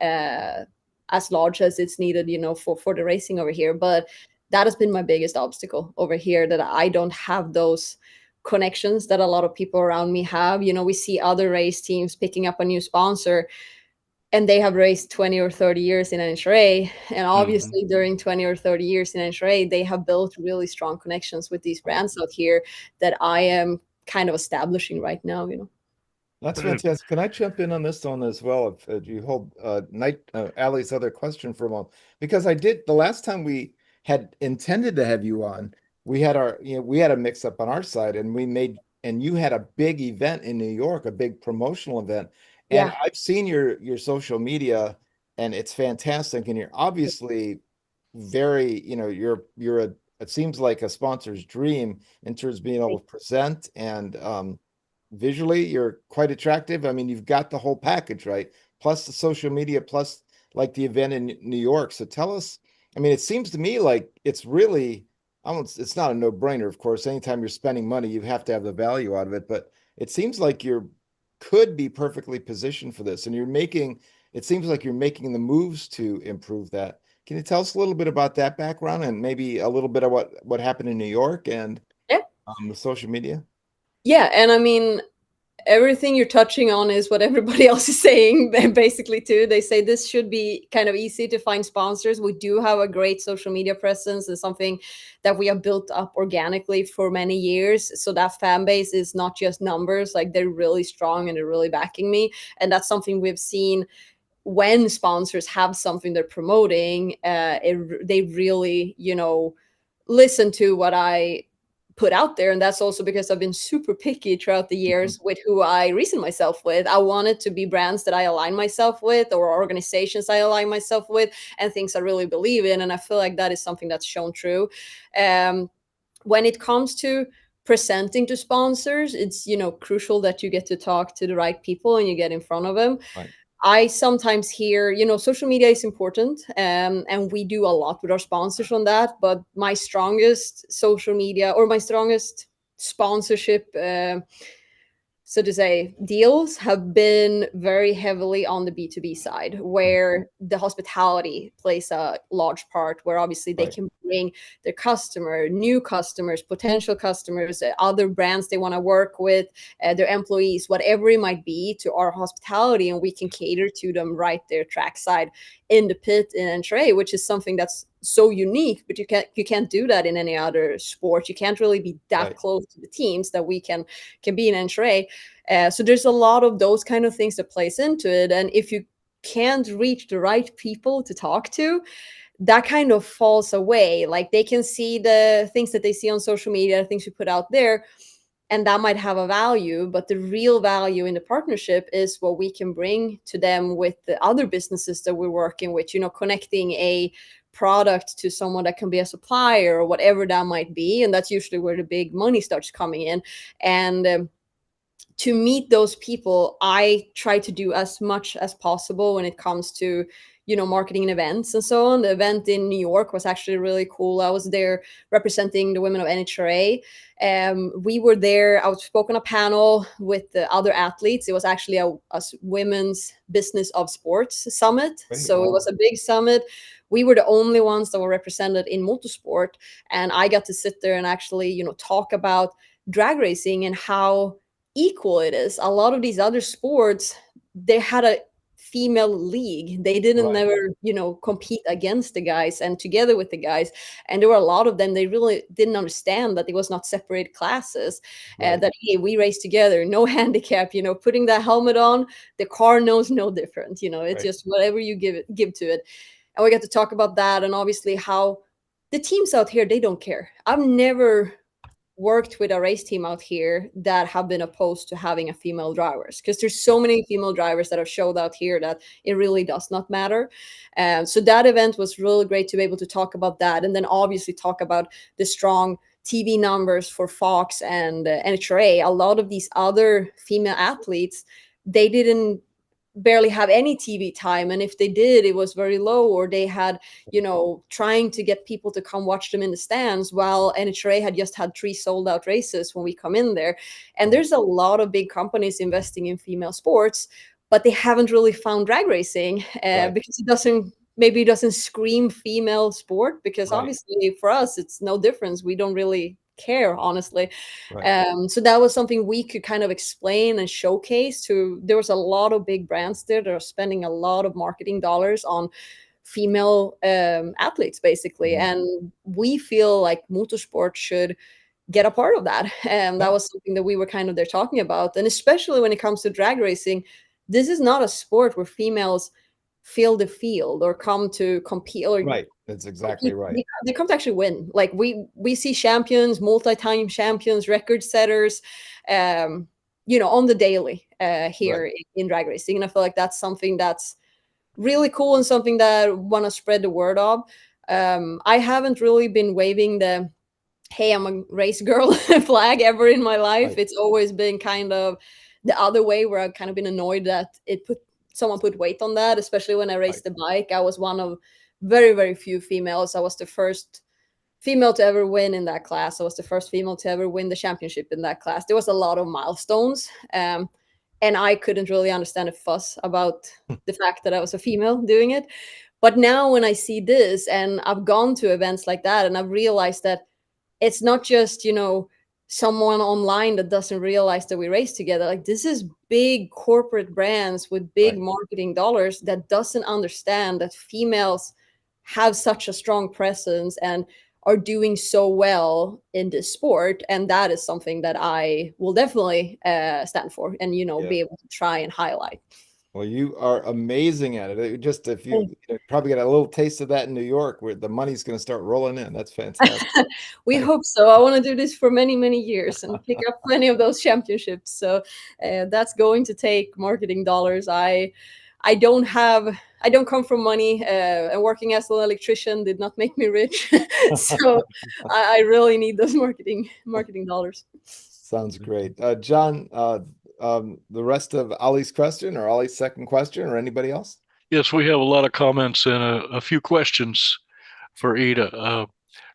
as large as it's needed, you know, for the racing over here. But that has been my biggest obstacle over here, that I don't have those connections that a lot of people around me have. You know, we see other race teams picking up a new sponsor and they have raced 20 or 30 years in NHRA. And obviously during 20 or 30 years in NHRA, they have built really strong connections with these brands out here that I am kind of establishing right now, you know. That's fantastic. Can I jump in on this one as well? If you hold Allie's other question for a moment, because I did the last time we had intended to have you on, we had we had a mix up on our side, and you had a big event in New York, a big promotional event, and Yeah. I've seen your social media, and it's fantastic, and you're obviously very, you're it seems like a sponsor's dream in terms of being able to present, and visually you're quite attractive. I mean, you've got the whole package, right? Plus the social media, plus like the event in New York. So tell us, I mean, it seems to me like it's really almost, it's not a no-brainer, of course. Anytime you're spending money, you have to have the value out of it, but it seems like you're could be perfectly positioned for this, and it seems like you're making the moves to improve that. Can you tell us a little bit about that background, and maybe a little bit of what happened in New York and Yeah. the social media? Yeah. And I mean, everything you're touching on is what everybody else is saying basically too. They say this should be kind of easy to find sponsors. We do have a great social media presence, and something that we have built up organically for many years. So that fan base is not just numbers, like they're really strong and they're really backing me. And that's something we've seen when sponsors have something they're promoting. They really, you know, listen to what I put out there. And that's also because I've been super picky throughout the years with who I reason myself with. I wanted to be brands that I align myself with, or organizations I align myself with, and things I really believe in. And I feel like that is something that's shown true. When it comes to presenting to sponsors, it's, you know, crucial that you get to talk to the right people and you get in front of them. Right. I sometimes hear, social media is important, and we do a lot with our sponsors on that. But my strongest social media, or my strongest sponsorship, so to say, deals have been very heavily on the B2B side, where the hospitality plays a large part, where obviously they Right. can bring their new customers, potential customers, other brands they want to work with, their employees, whatever it might be, to our hospitality, and we can cater to them right there trackside in the pit in NHRA, which is something that's so unique, but you can't do that in any other sport. You can't really be that Right. close to the teams that we can be in NHRA. So there's a lot of those kind of things that plays into it. And if you can't reach the right people to talk to, that kind of falls away. Like, they can see the things that they see on social media, things you put out there, and that might have a value, but the real value in the partnership is what we can bring to them with the other businesses that we're working with, connecting a product to someone that can be a supplier or whatever that might be. And that's usually where the big money starts coming in. And to meet those people, I try to do as much as possible when it comes to, marketing and events and so on. The event in New York was actually really cool. I was there representing the women of NHRA. We were there. I spoke on a panel with the other athletes. It was actually a women's business of sports summit. Great. So Wow. it was a big summit. We were the only ones that were represented in motorsport. And I got to sit there and actually, talk about drag racing and how equal it is. A lot of these other sports, they had a female league. They didn't Right. never compete against the guys and together with the guys. And there were a lot of them, they really didn't understand that it was not separate classes. Right. That, hey, we race together, no handicap, putting that helmet on, the car knows no different. It's Right. just whatever you give to it. And we got to talk about that, and obviously how the teams out here, they don't care. I've never worked with a race team out here that have been opposed to having a female drivers, because there's so many female drivers that have showed out here that it really does not matter. So that event was really great to be able to talk about that, and then obviously talk about the strong TV numbers for Fox and NHRA. A lot of these other female athletes, they didn't barely have any TV time, and if they did, it was very low, or they had trying to get people to come watch them in the stands, while NHRA had just had 3 sold out races when we come in there. And there's a lot of big companies investing in female sports, but they haven't really found drag racing Right. because it doesn't scream female sport, because Right. obviously for us it's no difference. We don't really care, honestly. Right. So that was something we could kind of explain and showcase to. There was a lot of big brands there that are spending a lot of marketing dollars on female athletes, basically. Mhm. And we feel like motorsport should get a part of that. And that was something that we were kind of there talking about. And especially when it comes to drag racing, this is not a sport where females fill the field or come to compete, or Right. That's exactly right. they come to actually win. Like, we see champions, multi-time champions, record setters, on the daily here Right. in drag racing. And I feel like that's something that's really cool, and something that want to spread the word of. I haven't really been waving the "Hey, I'm a race girl" flag ever in my life. Right. It's always been kind of the other way, where I've kind of been annoyed that someone put weight on that, especially when I raced the bike. I was one of very, very few females. I was the first female to ever win in that class. I was the first female to ever win the championship in that class. There was a lot of milestones. And I couldn't really understand a fuss about the fact that I was a female doing it. But now when I see this, and I've gone to events like that, and I've realized that it's not just, someone online that doesn't realize that we race together. Like, this is big corporate brands with big Right. marketing dollars that doesn't understand that females have such a strong presence and are doing so well in this sport. And that is something that I will definitely stand for, and Yeah. be able to try and highlight. Well, you are amazing at it. Just if you probably get a little taste of that in New York, where the money's going to start rolling in. That's fantastic. We hope so. I want to do this for many, many years and pick up plenty of those championships. So that's going to take marketing dollars. I don't come from money, and working as an electrician did not make me rich. So I really need those marketing dollars. Sounds great. John, the rest of Ollie's question or Ollie's second question or anybody else? Yes, we have a lot of comments and a few questions for Ida.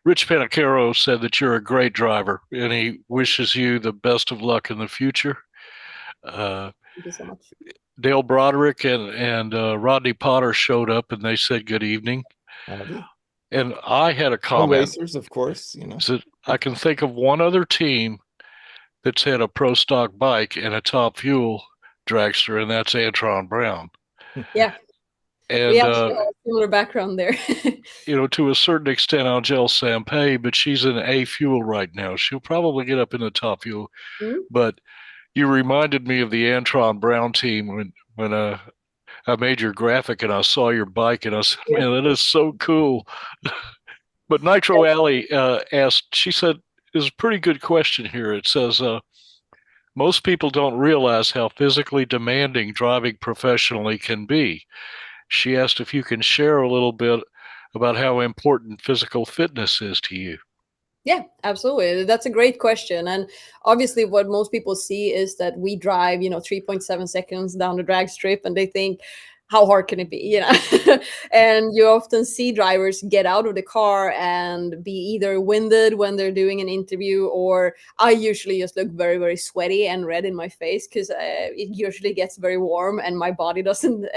Rich Panacaro said that you're a great driver and he wishes you the best of luck in the future. Thank you so much. Dale Broderick and Rodney Potter showed up and they said good evening. Howdy. And I had a Oh, comment. racers, of course, you know. So I can think of one other team that's had a pro stock bike and a Top Fuel dragster, and that's Antron Brown. Yeah. And we actually have a similar background there. you know, to a certain extent, Angel Sampay, but she's in A Fuel right now. She'll probably get up in the Top Fuel. Mhm. But you reminded me of the Antron Brown team when I made your graphic and I saw your bike and I said, man, that is so cool. But Nitro Alley asked, she said, is a pretty good question here. It says, most people don't realize how physically demanding driving professionally can be. She asked if you can share a little bit about how important physical fitness is to you. Yeah, absolutely. That's a great question. And obviously what most people see is that we drive, 3.7 seconds down the drag strip and they think, how hard can it be? And you often see drivers get out of the car and be either winded when they're doing an interview, or I usually just look very, very sweaty and red in my face because it usually gets very warm and my body doesn't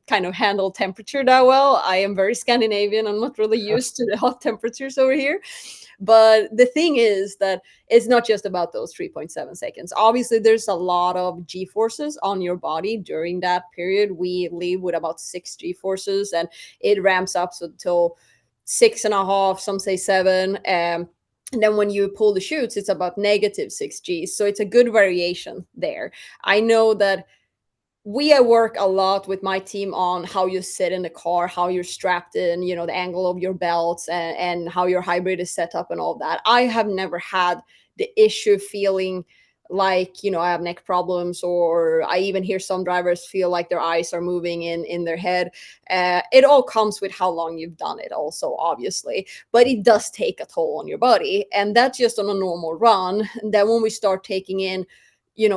kind of handle temperature that well. I am very Scandinavian. I'm not really used to the hot temperatures over here. But the thing is that it's not just about those 3.7 seconds. Obviously, there's a lot of G-forces on your body during that period. We live with about 6 G-forces, and it ramps up until 6.5, some say 7. And then when you pull the chutes, it's about -6 Gs. So it's a good variation there. I know that we work a lot with my team on how you sit in the car, how you're strapped in, the angle of your belts and how your hybrid is set up and all that. I have never had the issue feeling like, I have neck problems, or I even hear some drivers feel like their eyes are moving in their head. It all comes with how long you've done it also, obviously, but it does take a toll on your body. And that's just on a normal run. And then when we start taking in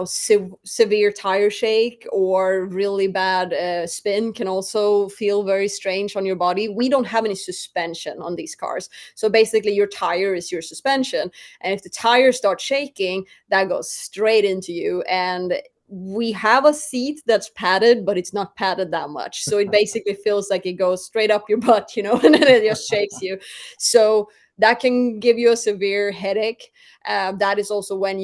severe tire shake or really bad spin can also feel very strange on your body. We don't have any suspension on these cars. So basically your tire is your suspension. And if the tire starts shaking, that goes straight into you. And we have a seat that's padded, but it's not padded that much. So it basically feels like it goes straight up your butt, and then it just shakes you. So that can give you a severe headache. That is also when,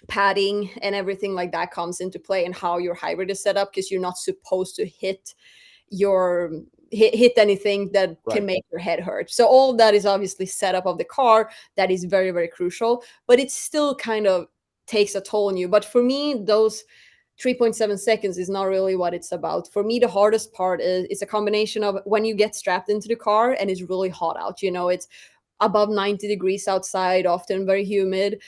padding and everything like that comes into play, and how your hybrid is set up, because you're not supposed to hit anything that can make your head hurt. So all of that is obviously setup of the car. That is very, very crucial, but it still kind of takes a toll on you. But for me, those 3.7 seconds is not really what it's about. For me, the hardest part is it's a combination of when you get strapped into the car and it's really hot out. It's above 90 degrees outside, often very humid.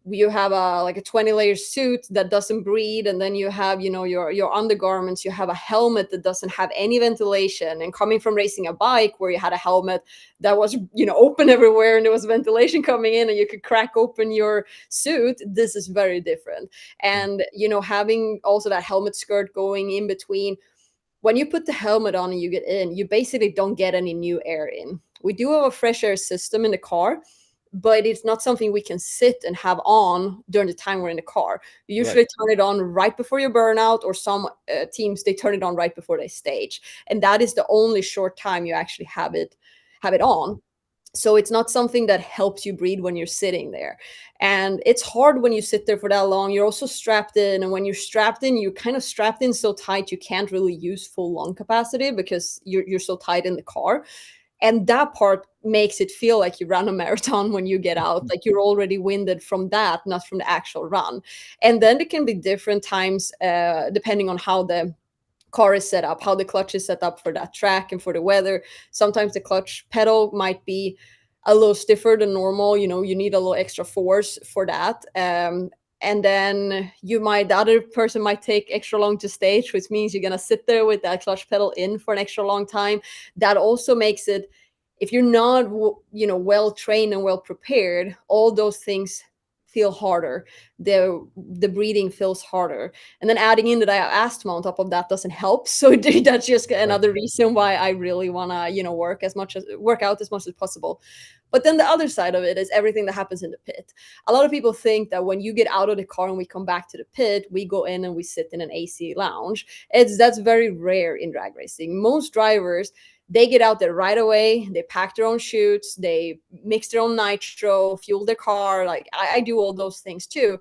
You have a 20-layer suit that doesn't breathe, and then you have your undergarments. You have a helmet that doesn't have any ventilation, and coming from racing a bike where you had a helmet that was open everywhere and there was ventilation coming in and you could crack open your suit, this is very different. And having also that helmet skirt going in between, when you put the helmet on and you get in, you basically don't get any new air in. We do have a fresh air system in the car, but it's not something we can sit and have on during the time we're in the car. You usually turn it on right before your burnout, or some teams, they turn it on right before they stage. And that is the only short time you actually have it on. So it's not something that helps you breathe when you're sitting there. And it's hard when you sit there for that long. You're also strapped in. And when you're strapped in, you're kind of strapped in so tight you can't really use full lung capacity because you're so tight in the car. And that part makes it feel like you run a marathon when you get out, like you're already winded from that, not from the actual run. And then there can be different times depending on how the car is set up, how the clutch is set up for that track and for the weather. Sometimes the clutch pedal might be a little stiffer than normal. You need a little extra force for that. And then the other person might take extra long to stage, which means you're going to sit there with that clutch pedal in for an extra long time. That also makes it, if you're not, well trained and well prepared, all those things feel harder. The breathing feels harder. And then adding in that I have asthma on top of that doesn't help. So that's just another reason why I really want to, you know, work out as much as possible. But then the other side of it is everything that happens in the pit. A lot of people think that when you get out of the car and we come back to the pit, we go in and we sit in an AC lounge. That's very rare in drag racing. Most drivers, they get out there right away. They pack their own chutes. They mix their own nitro, fuel their car. Like I do all those things too.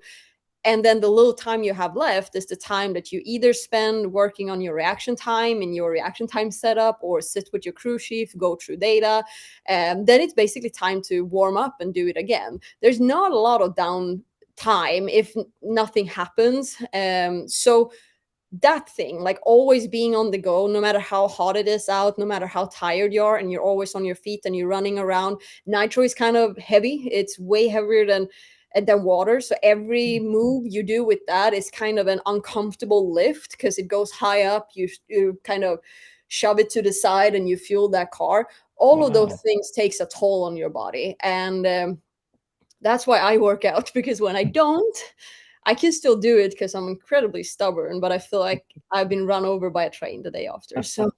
And then the little time you have left is the time that you either spend working on your reaction time in your reaction time setup, or sit with your crew chief, go through data. And then it's basically time to warm up and do it again. There's not a lot of down time if nothing happens. So that thing, like always being on the go, no matter how hot it is out, no matter how tired you are, and you're always on your feet and you're running around. Nitro is kind of heavy. It's way heavier than water. So every move you do with that is kind of an uncomfortable lift because it goes high up. You kind of shove it to the side and you fuel that car. All of those things takes a toll on your body. And that's why I work out, because when I don't, I can still do it because I'm incredibly stubborn, but I feel like I've been run over by a train the day after. So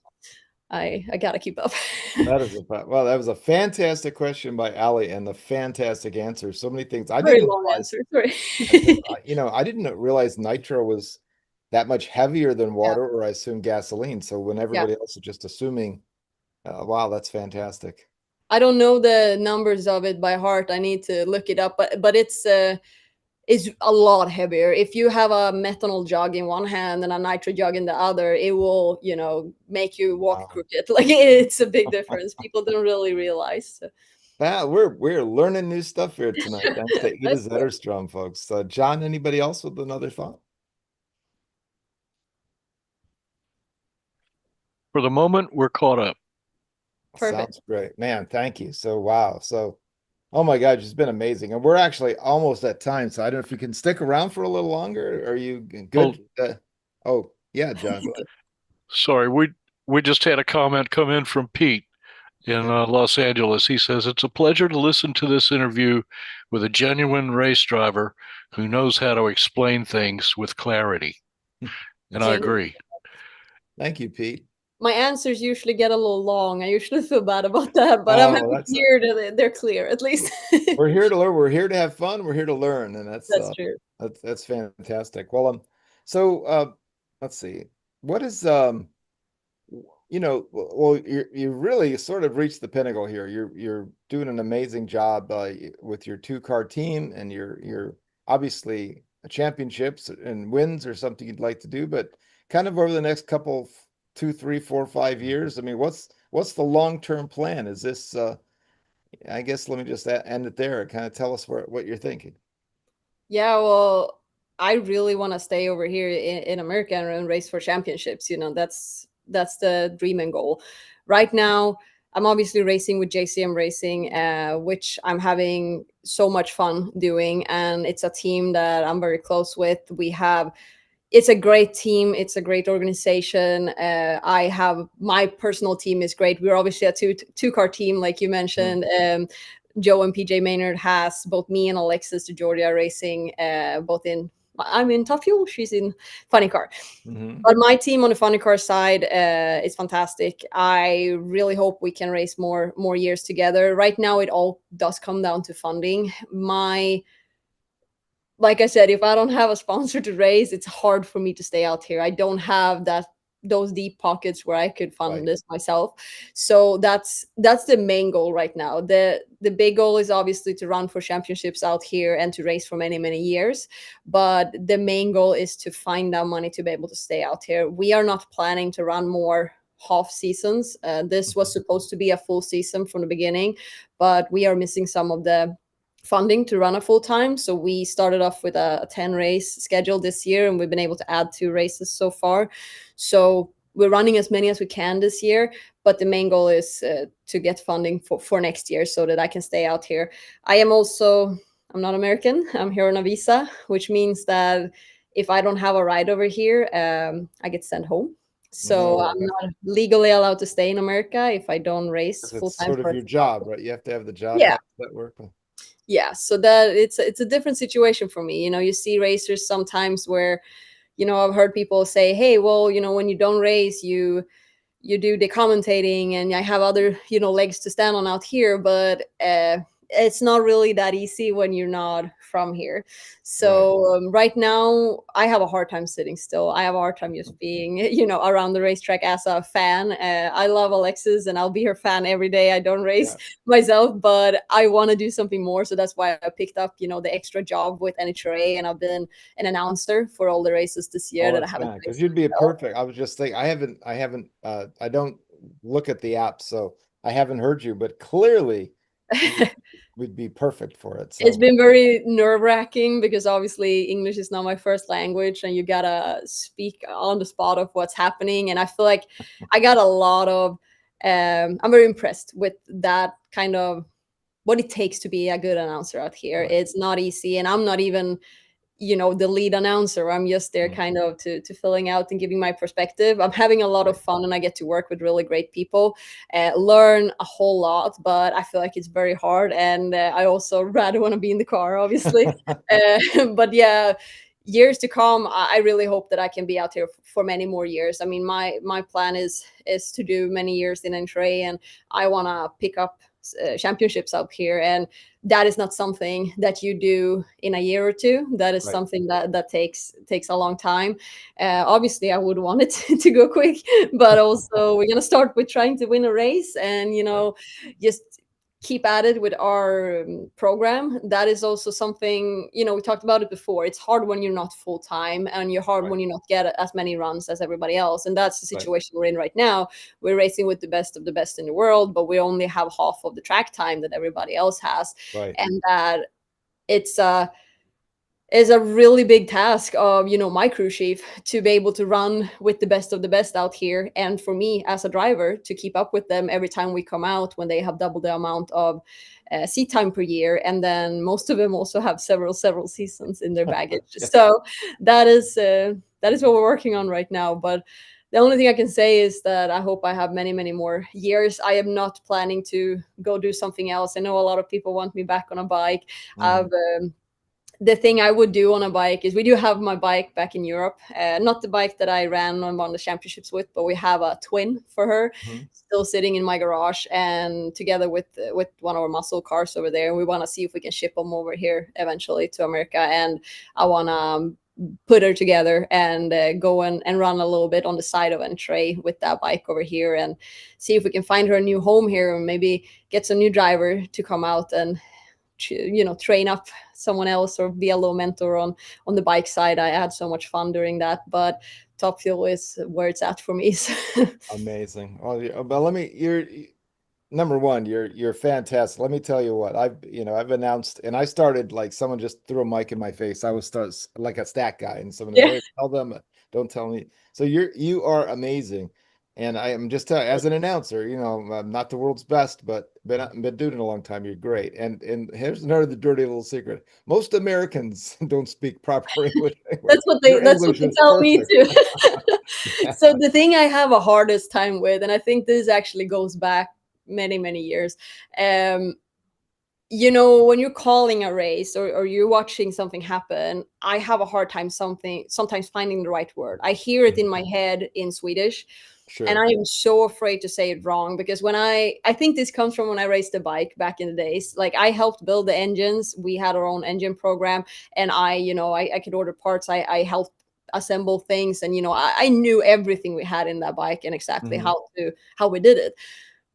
I gotta keep up. That was a fantastic question by Ali, and a fantastic answer. So many things I Very didn't long realize. answer. Sorry. You know, I didn't realize nitro was that much heavier than Yeah. water, or I assume gasoline. So when everybody else is just assuming, wow, that's fantastic. I don't know the numbers of it by heart. I need to look it up, but it's a lot heavier. If you have a methanol jug in one hand and a nitro jug in the other, it will, you know, make you walk crooked. Like it's a big difference. People don't really realize. So. We're learning new stuff here tonight. Thanks to Ida Zetterstrom, folks. John, anybody else with another thought? For the moment, we're caught up. Perfect. Sounds great, man. Thank you. So wow. So, oh my God, it's been amazing, and we're actually almost at time. So I don't know if you can stick around for a little longer. Are you good? Oh yeah, John. Go ahead. Sorry, we just had a comment come in from Pete in Los Angeles. He says, it's a pleasure to listen to this interview with a genuine race driver who knows how to explain things with clarity. And I agree. Thank you, Pete. My answers usually get a little long. I usually feel bad about that, but I'm happy to hear that they're clear, at least. We're here to learn. We're here to have fun. We're here to learn, and that's true. That's fantastic. Well, let's see. What is you know, well, you really sort of reached the pinnacle here. You're doing an amazing job with your two-car team, and you're obviously championships and wins or something you'd like to do, but kind of over the next couple, 2, 3, 4, 5 years. I mean, what's the long-term plan? Is this I guess let me just end it there. Kind of tell us what you're thinking. Yeah, well, I really want to stay over here in America and race for championships. You know, that's the dream and goal. Right now, I'm obviously racing with JCM Racing, which I'm having so much fun doing, and it's a team that I'm very close with. It's a great team. It's a great organization. I have my personal team is great. We're obviously a two-car team, like you mentioned. Joe and PJ Maynard has both me and Alexis to Georgia Racing, I'm in Top Fuel. She's in Funny Car. But my team on the Funny Car side is fantastic. I really hope we can race more years together. Right now, it all does come down to funding. Like I said, if I don't have a sponsor to race, it's hard for me to stay out here. I don't have those deep pockets where I could fund this myself. So that's the main goal right now. The big goal is obviously to run for championships out here and to race for many years. But the main goal is to find that money to be able to stay out here. We are not planning to run more half seasons. This was supposed to be a full season from the beginning, but we are missing some of the funding to run a full time. So we started off with a 10 race schedule this year, and we've been able to add 2 races so far. So we're running as many as we can this year, but the main goal is to get funding for next year so that I can stay out here. I'm not American. I'm here on a visa, which means that if I don't have a ride over here, I get sent home. So I'm not legally allowed to stay in America if I don't race full time. It's sort of your job, right? You have to have the job. Yeah. That work. Yeah, so that it's a different situation for me. You see racers sometimes where, I've heard people say, hey, well, when you don't race, you do the commentating, and I have other legs to stand on out here, but it's not really that easy when you're not from here. So right now I have a hard time sitting still. I have a hard time just being around the racetrack as a fan. I love Alexis and I'll be her fan every day. I don't race myself, but I want to do something more, so that's why I picked up the extra job with NHRA, and I've been an announcer for all the races this year that I haven't raced. Because you'd be a perfect. I was just thinking. I don't look at the app, so I haven't heard you, but clearly we'd be perfect for it. So it's been very nerve-wracking because obviously English is not my first language, and you gotta speak on the spot of what's happening. And I feel like I got a lot of I'm very impressed with that kind of what it takes to be a good announcer out here. It's not easy, and I'm not even the lead announcer. I'm just there kind of to filling out and giving my perspective. I'm having a lot of fun, and I get to work with really great people, learn a whole lot, but I feel like it's very hard, and I also rather want to be in the car, obviously. But yeah, years to come, I really hope that I can be out here for many more years. I mean, my plan is to do many years in NHRA, and I want to pick up championships up here, and that is not something that you do in a year or two. That is something that takes a long time. Obviously I would want it to go quick, but also we're going to start with trying to win a race, and just keep at it with our program. That is also something, we talked about it before. It's hard when you're not full time, and you're hard when you not get as many runs as everybody else. And that's the situation we're in right now. We're racing with the best of the best in the world, but we only have half of the track time that everybody else has. And that it's is a really big task of my crew chief to be able to run with the best of the best out here, and for me as a driver to keep up with them every time we come out, when they have double the amount of seat time per year, and then most of them also have several seasons in their baggage. So that is what we're working on right now. But the only thing I can say is that I hope I have many more years. I am not planning to go do something else. I know a lot of people want me back on a bike. The thing I would do on a bike is, we do have my bike back in Europe, not the bike that I ran on one of the championships with, but we have a twin for her still sitting in my garage, and together with one of our muscle cars over there. We want to see if we can ship them over here eventually to America, and I want to put her together and go and run a little bit on the side of NHRA with that bike over here, and see if we can find her a new home here, and maybe get some new driver to come out and train up someone else, or be a little mentor on the bike side. I had so much fun doing that, but Top Fuel is where it's at for me. Amazing. Oh, but you're number one, you're fantastic. Let me tell you what, I've announced, and I started like someone just threw a mic in my face. I was like a stat guy, and someone hey, tell them, don't tell me. So you are amazing. And I am just telling, as an announcer, I'm not the world's best, but been doing it a long time. You're great. And here's another dirty little secret: most Americans don't speak proper English. That's what they tell me too. So the thing I have a hardest time with, and I think this actually goes back many years, when you're calling a race, or you're watching something happen, I have a hard time sometimes finding the right word. I hear it in my head in Swedish. Sure. And I am so afraid to say it wrong, because when I think this comes from when I raced a bike back in the days. Like, I helped build the engines. We had our own engine program, and I could order parts. I helped assemble things, and I knew everything we had in that bike, and exactly how we did it.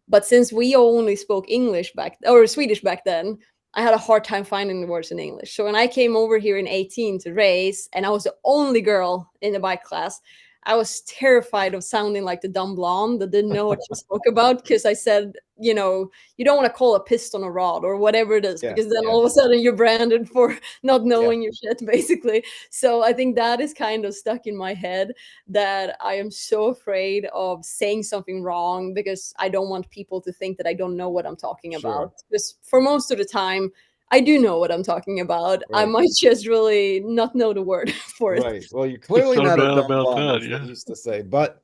But since we only spoke Swedish back then, I had a hard time finding the words in English. So when I came over here in 18 to race, and I was the only girl in the bike class, I was terrified of sounding like the dumb blonde that didn't know what she spoke about, because I said, you don't want to call a piston a rod or whatever it is, because then all of a sudden you're branded for not knowing your shit, basically. So I think that is kind of stuck in my head, that I am so afraid of saying something wrong, because I don't want people to think that I don't know what I'm talking about. Because for most of the time, I do know what I'm talking about. Right. I might just really not know the word for it. Right. Well, you're clearly not a dumb blonde, as they used to say, but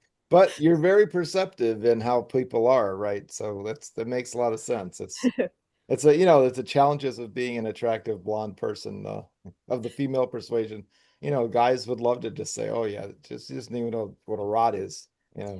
you're very perceptive in how people are, right? So that makes a lot of sense. It's it's the challenges of being an attractive blonde person, of the female persuasion. Guys would love to just say, "Oh yeah, just you don't even know what a rod is."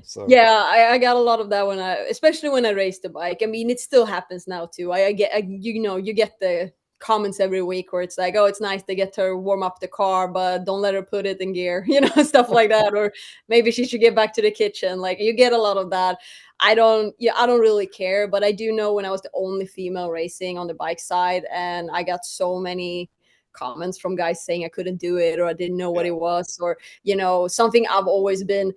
So Yeah, I got a lot of that especially when I race the bike. I mean, it still happens now too. You get the comments every week where it's like, oh, it's nice to get her warm up the car, but don't let her put it in gear, stuff like that. Or maybe she should get back to the kitchen. Like, you get a lot of that. I don't really care, but I do know when I was the only female racing on the bike side, and I got so many comments from guys saying I couldn't do it, or I didn't know what it was, or something I've always been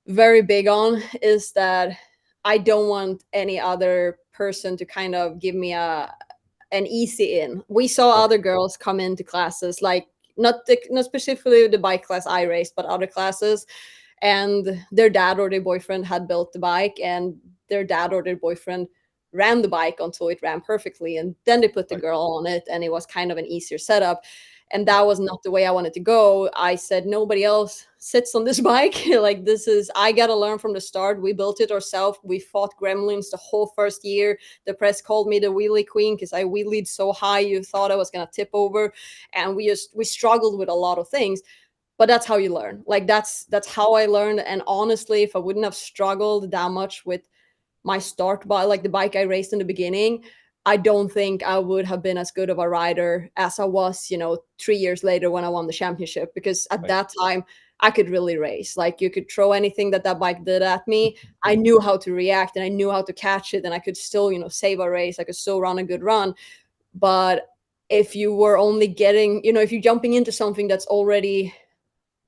very big on is that I don't want any other person to kind of give me an easy in. We saw other girls come into classes, like not specifically the bike class I raced, but other classes, and their dad or their boyfriend had built the bike, and their dad or their boyfriend ran the bike until it ran perfectly, and then they put the girl on it, and it was kind of an easier setup. And that was not the way I wanted to go. I said, nobody else sits on this bike. Like, I got to learn from the start. We built it ourselves. We fought gremlins the whole first year. The press called me the wheelie queen because I wheelied so high you thought I was going to tip over. And we struggled with a lot of things. But that's how you learn. Like, that's how I learned. And honestly, if I wouldn't have struggled that much with my start bike, like the bike I raced in the beginning, I don't think I would have been as good of a rider as I was, 3 years later when I won the championship, because at that time I could really race. Like, you could throw anything that bike did at me. I knew how to react, and I knew how to catch it, and I could still, save a race. I could still run a good run. But if you were only getting, if you're jumping into something that's already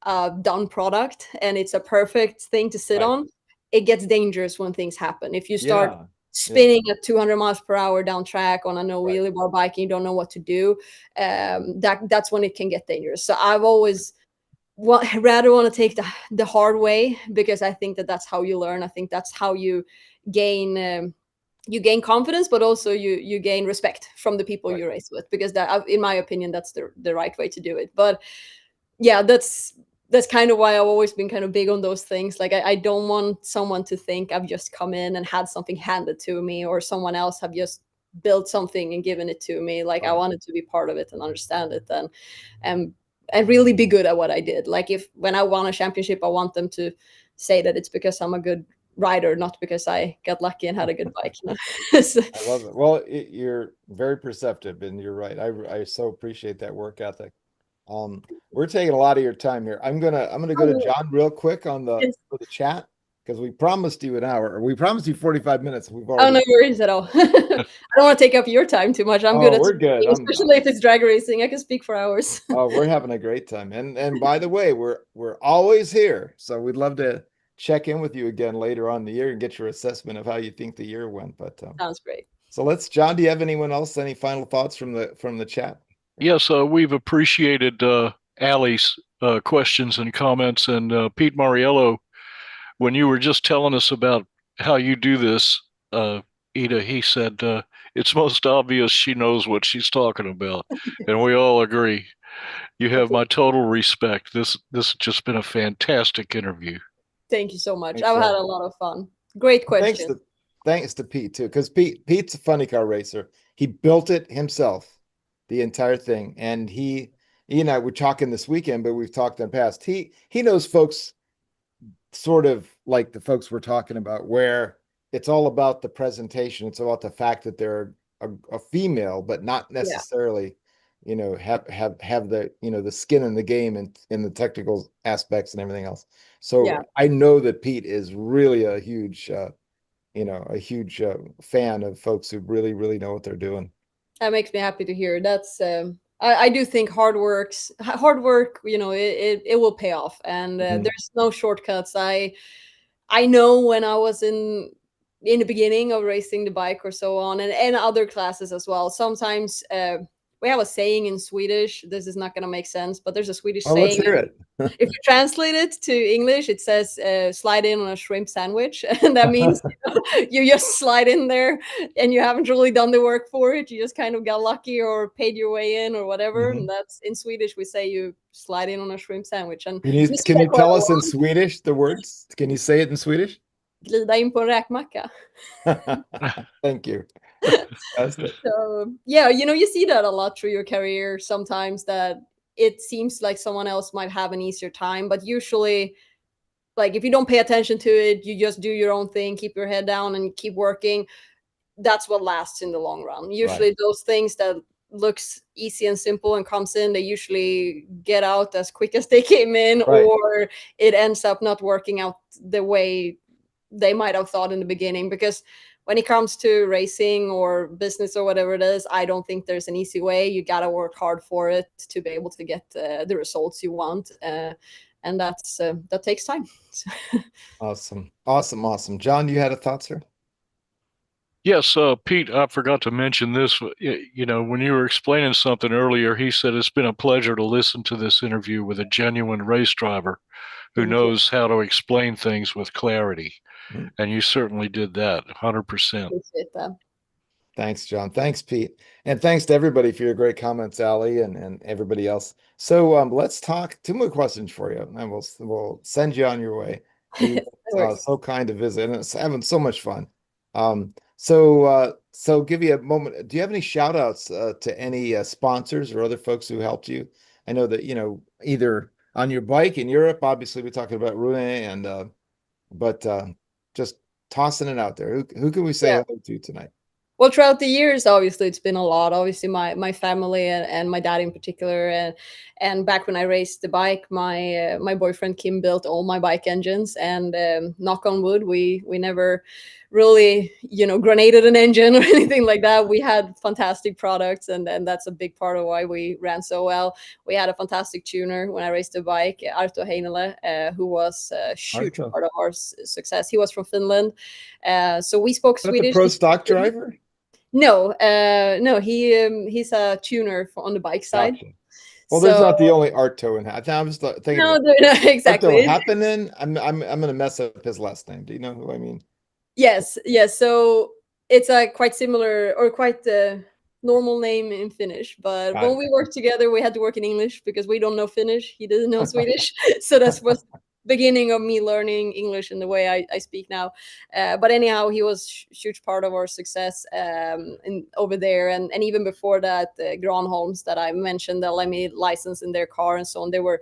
done product and it's a perfect thing to sit on, it gets dangerous when things happen. If you start spinning at 200 miles per hour down track on a no wheelie bar bike and you don't know what to do, that's when it can get dangerous. So I've always rather want to take the hard way, because I think that's how you learn. I think that's how you gain confidence, but also you gain respect from the people you race with, because that, in my opinion, that's the right way to do it. But yeah, that's kind of why I've always been kind of big on those things. Like, I don't want someone to think I've just come in and had something handed to me, or someone else have just built something and given it to me. Like, I wanted to be part of it and understand it, and really be good at what I did. Like, when I won a championship, I want them to say that it's because I'm a good rider, not because I got lucky and had a good bike. So, I love it. Well, you're very perceptive, and you're right. I so appreciate that work ethic. We're taking a lot of your time here. I'm gonna go to John real quick for the chat, because we promised you an hour, or we promised you 45 minutes. We've already. Oh, no worries at all. I don't want to take up your time too much. I'm good at we're good. Especially if it's drag racing. I can speak for hours. Oh, we're having a great time. And by the way, we're always here. So we'd love to check in with you again later on in the year and get your assessment of how you think the year went. But sounds great. So John, do you have anyone else, any final thoughts from the chat? Yes, we've appreciated Allie's questions and comments, and Pete Mariello, when you were just telling us about how you do this, Ida, he said it's most obvious she knows what she's talking about, and we all agree. You have my total respect. This has just been a fantastic interview. Thank you so much. I've had a lot of fun. Great question. Thanks to Pete too, because Pete's a funny car racer. He built it himself, the entire thing, and he and I were talking this weekend, but we've talked in the past. He knows folks sort of like the folks we're talking about, where it's all about the presentation. It's about the fact that they're a female, but not necessarily, have the the skin in the game and in the technical aspects and everything else. So I know that Pete is really a huge fan of folks who really, really know what they're doing. That makes me happy to hear. That's I do think hard work, it will pay off, and there's no shortcuts. I know when I was in the beginning of racing the bike or so on, and other classes as well, sometimes we have a saying in Swedish. This is not going to make sense, but there's a Swedish saying. Let's hear it. If you translate it to English, it says slide in on a shrimp sandwich. And that means you just slide in there and you haven't really done the work for it. You just kind of got lucky or paid your way in or whatever. And that's in Swedish, we say you slide in on a shrimp sandwich. And can you tell us in Swedish the words? Can you say it in Swedish? Glida in på en räkmacka. Thank you. So yeah, you see that a lot through your career sometimes, that it seems like someone else might have an easier time, but usually, like, if you don't pay attention to it, you just do your own thing, keep your head down and keep working, that's what lasts in the long run. Usually Right. those things that looks easy and simple and comes in, they usually get out as quick as they came in, Right. or it ends up not working out the way they might have thought in the beginning. Because when it comes to racing or business or whatever it is, I don't think there's an easy way. You got to work hard for it to be able to get the results you want, and that takes time. Awesome. Awesome. Awesome. John, you had a thought, sir? Yes, Pete, I forgot to mention this. When you were explaining something earlier, he said it's been a pleasure to listen to this interview with a genuine race driver who Thank you. knows how to explain things with clarity. Mm. And you certainly did that, 100%. Appreciate that. Thanks, John. Thanks, Pete. And thanks to everybody for your great comments, Allie, and everybody else. So let's talk 2 more questions for you, and we'll send you on your way. You so kind to visit, and it's having so much fun. So give you a moment. Do you have any shout outs to any sponsors or other folks who helped you? I know that, either on your bike in Europe, obviously we're talking about Rune, and but just tossing it out there. Who can we say Yeah. hello to tonight? Well, throughout the years, obviously, it's been a lot. Obviously, my family and my dad in particular, and back when I raced the bike, my boyfriend Kim built all my bike engines. And knock on wood, we never really grenaded an engine or anything like that. We had fantastic products, and that's a big part of why we ran so well. We had a fantastic tuner when I raced the bike, Arto Heinele, who was a huge Arto. part of our success. He was from Finland, so we spoke Is that the Swedish. pro stock driver? No, no, he's a tuner on the bike side. Gotcha. Well, there's So not the only Arto in. I was thinking no, of no, Arto exactly. Happening. I'm gonna mess up his last name. Do you know who I mean? Yes, yes. So it's a quite similar or quite normal name in Finnish. But Got when it. we worked together, we had to work in English because we don't know Finnish. He doesn't know Swedish. So that's was beginning of me learning English in the way I speak now. But anyhow, he was huge part of our success over there, and even before that, Granholms that I mentioned, that let me license in their car and so on. They were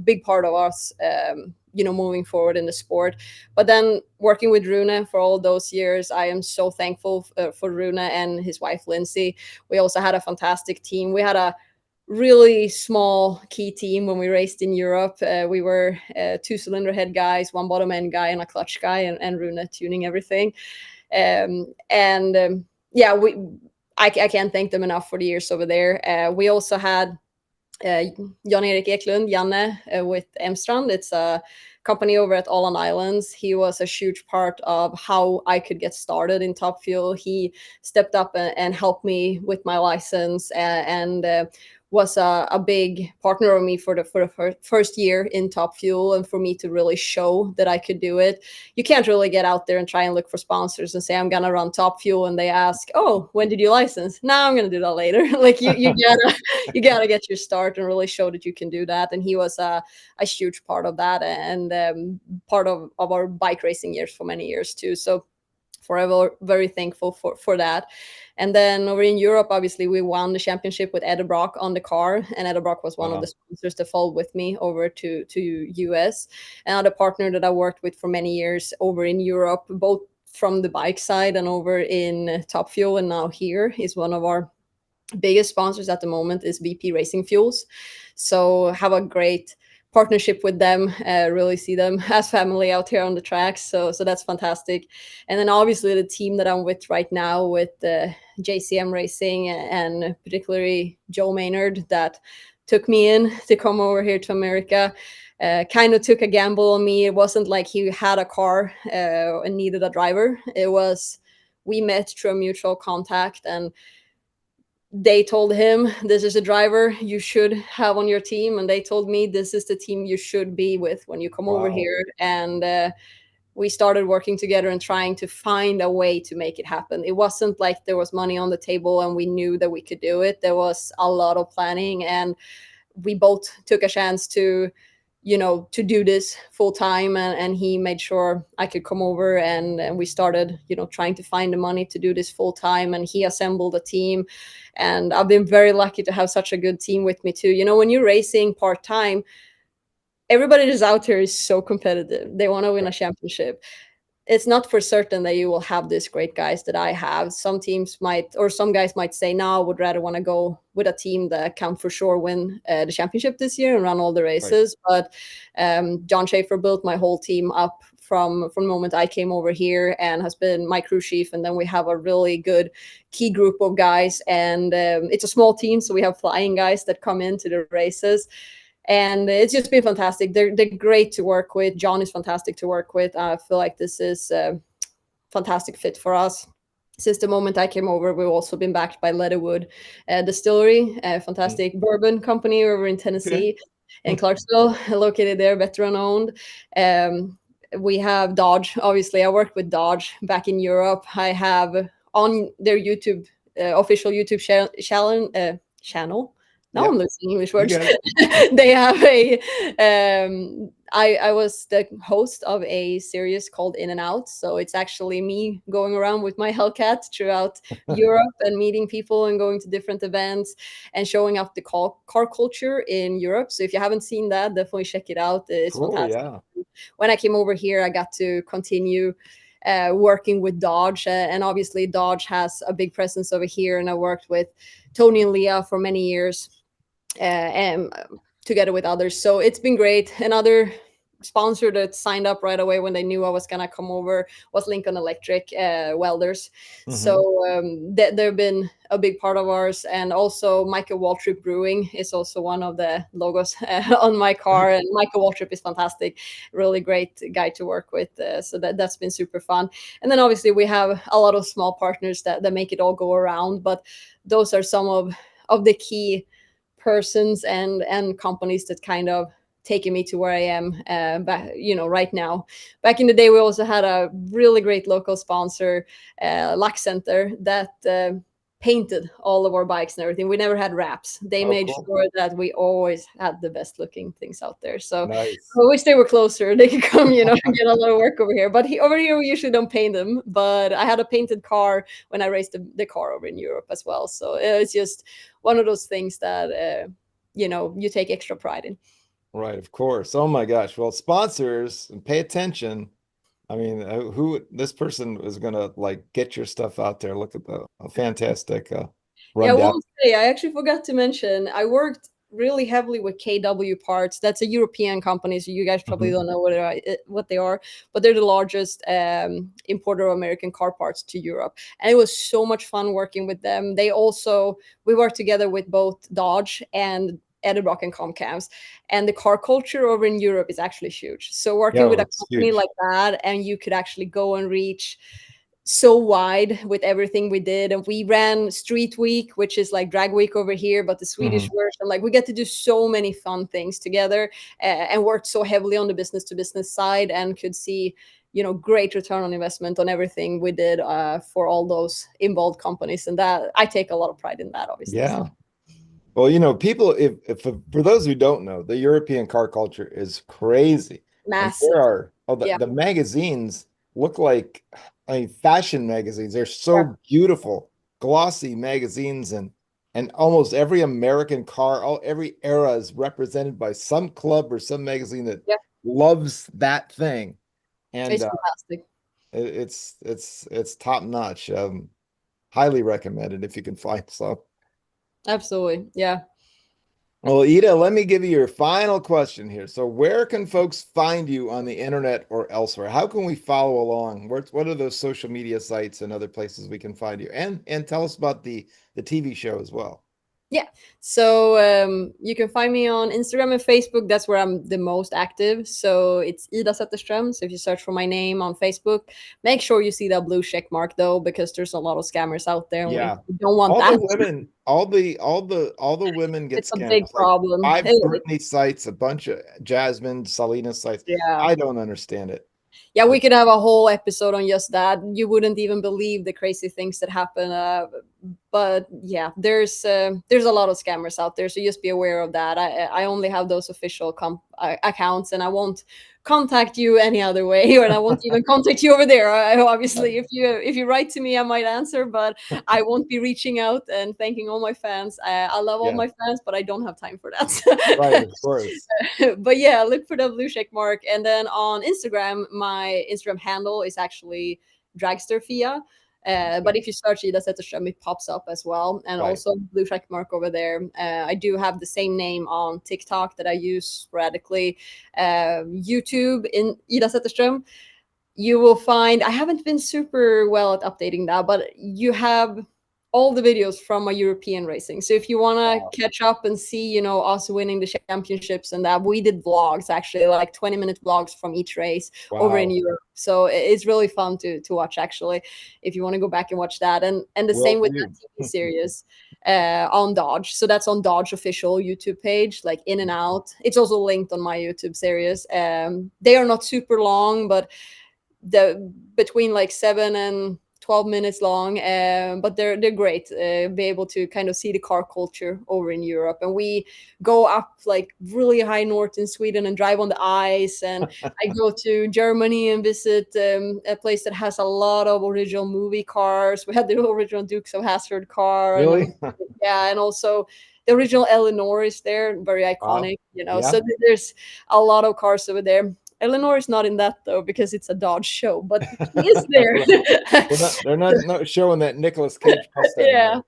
big part of us. Moving forward in the sport. But then working with Rune for all those years, I am so thankful for Rune and his wife Lindsay. We also had a fantastic team. We had a really small key team when we raced in Europe. We were 2-cylinder head guys, 1 bottom end guy, and a clutch guy, and Rune tuning everything. Yeah, I can't thank them enough for the years over there. We also had Jan-Erik Eklund, Janne, with Emstrand. It's a company over at Åland Islands. He was a huge part of how I could get started in Top Fuel. He stepped up and helped me with my license, and was a big partner of me for the first year in Top Fuel, and for me to really show that I could do it. You can't really get out there and try and look for sponsors and say, I'm gonna run Top Fuel, and they ask, oh, when did you license? No, I'm gonna do that later. Like you gotta get your start and really show that you can do that. And he was a huge part of that, and part of our bike racing years for many years too. So forever very thankful for that. And then over in Europe, obviously we won the championship with Ida Brock on the car, and Ida Brock was one of the sponsors that followed with me over to US. Another partner that I worked with for many years over in Europe, both from the bike side and over in Top Fuel, and now here is one of our biggest sponsors at the moment is BP Racing Fuels. So have a great partnership with them, really see them as family out here on the tracks. So that's fantastic. And then obviously the team that I'm with right now with JCM Racing, and particularly Joe Maynard, that took me in to come over here to America. Kind of took a gamble on me. It wasn't like he had a car and needed a driver. It was, we met through a mutual contact, and they told him, this is a driver you should have on your team, and they told me, this is the team you should be with when you come over here. And we started working together and trying to find a way to make it happen. It wasn't like there was money on the table and we knew that we could do it. There was a lot of planning, and we both took a chance to to do this full time, and he made sure I could come over, and we started, trying to find the money to do this full time, and he assembled a team. And I've been very lucky to have such a good team with me too. When you're racing part time, everybody that's out here is so competitive. They want to win a championship. It's not for certain that you will have these great guys that I have. Some teams might, or some guys might say, no, I would rather want to go with a team that can for sure win the championship this year and run all the races. Right. But John Schaefer built my whole team up from the moment I came over here, and has been my crew chief. And then we have a really good key group of guys, and it's a small team, so we have flying guys that come into the races. And it's just been fantastic. They're great to work with. John is fantastic to work with. I feel like this is a fantastic fit for us. Since the moment I came over, we've also been backed by Leatherwood Distillery, a fantastic bourbon company over in Tennessee, in Clarksville, located there, veteran owned. We have Dodge. Obviously, I worked with Dodge back in Europe. I have on their YouTube, official YouTube channel. Now I'm losing English words. They have I was the host of a series called In and Out. So it's actually me going around with my Hellcat throughout Europe and meeting people and going to different events and showing up the car culture in Europe. So if you haven't seen that, definitely check it out. It's fantastic. Yeah. When I came over here, I got to continue working with Dodge, and obviously Dodge has a big presence over here. And I worked with Tony and Leah for many years. And together with others. So it's been great. Another sponsor that signed up right away when they knew I was going to come over was Lincoln Electric Welders. Mm-hmm. So they've been a big part of ours. And also Michael Waltrip Brewing is also one of the logos on my car. And Michael Waltrip is fantastic, really great guy to work with. So that's been super fun. And then obviously we have a lot of small partners that make it all go around. But those are some of the key persons and companies that kind of taken me to where I am right now. Back in the day, we also had a really great local sponsor, Luck Center, that painted all of our bikes and everything. We never had wraps. They made sure that we always had the best looking things out there. So nice. I wish they were closer. They could come, get a lot of work over here. But over here, we usually don't paint them. But I had a painted car when I raced the car over in Europe as well. So it's just one of those things that, you take extra pride in. Right, of course. Oh my gosh. Well, sponsors, and pay attention. I mean, who this person is going to get your stuff out there. Look at the fantastic rundown. Yeah, one day I actually forgot to mention, I worked really heavily with KW Parts. That's a European company, so you guys probably don't know what they are, but they're the largest importer of American car parts to Europe. And it was so much fun working with them. We worked together with both Dodge and Edelbrock and Comcams, and the car culture over in Europe is actually huge. So working with a company like that, and you could actually go and reach so wide with everything we did. And we ran Street Week, which is like Drag Week over here, but the Swedish version. We get to do so many fun things together, and worked so heavily on the business to business side, and could see great return on investment on everything we did for all those involved companies. And that I take a lot of pride in that, obviously. Yeah. Well, people, if for those who don't know, the European car culture is crazy. Massive. And there are the magazines look like fashion magazines. They're so beautiful, glossy magazines, and almost every American car, every era is represented by some club or some magazine that loves that thing. And it's fantastic. It's top notch. Highly recommended if you can find some. Absolutely. Yeah. Well, Ida, let me give you your final question here. So where can folks find you on the internet or elsewhere? How can we follow along? What are those social media sites and other places we can find you? And tell us about the TV show as well. Yeah. So you can find me on Instagram and Facebook. That's where I'm the most active. So it's Ida Zetterstrom. So if you search for my name on Facebook, make sure you see that blue check mark though, because there's a lot of scammers out there. Yeah. We don't want that. All the women get it's scammed. A big problem. 5 Britney sites, a bunch of Jasmine, Selena sites. Yeah. I don't understand it. Yeah, we could have a whole episode on just that. You wouldn't even believe the crazy things that happen. But yeah, there's a lot of scammers out there, so just be aware of that. I only have those official accounts, and I won't contact you any other way, or I won't even contact you over there. Obviously, if you write to me, I might answer, but I won't be reaching out and thanking all my fans. I love all Yeah. my fans, but I don't have time for that. Right, of course. But yeah, look for the blue check mark, and then on Instagram, my Instagram handle is actually dragster FIA. But if you search Ida Zetterstrom, it pops up as well, and Right. also blue check mark over there. I do have the same name on TikTok that I use sporadically. YouTube in Ida Zetterstrom. You will find, I haven't been super well at updating that, but you have all the videos from my European racing. So if you want to catch up and see, you know, us winning the championships and that, we did vlogs, actually, like 20-minute vlogs from each race over in Europe. So it's really fun to watch, actually, if you want to go back and watch that. And the same with that TV series on Dodge. So that's on Dodge official YouTube page, like In and Out. It's also linked on my YouTube series. They are not super long, but between like 7 and 12 minutes long, but they're great. Be able to kind of see the car culture over in Europe, and we go up like really high north in Sweden and drive on the ice, and I go to Germany and visit a place that has a lot of original movie cars. We had the original Dukes of Hazzard car, Really? And also the original Eleanor is there, very iconic, you know. So there's a lot of cars over there. Eleanor is not in that though, because it's a Dodge show, but he is there. they're not showing that Nicolas Cage Mustang. Yeah,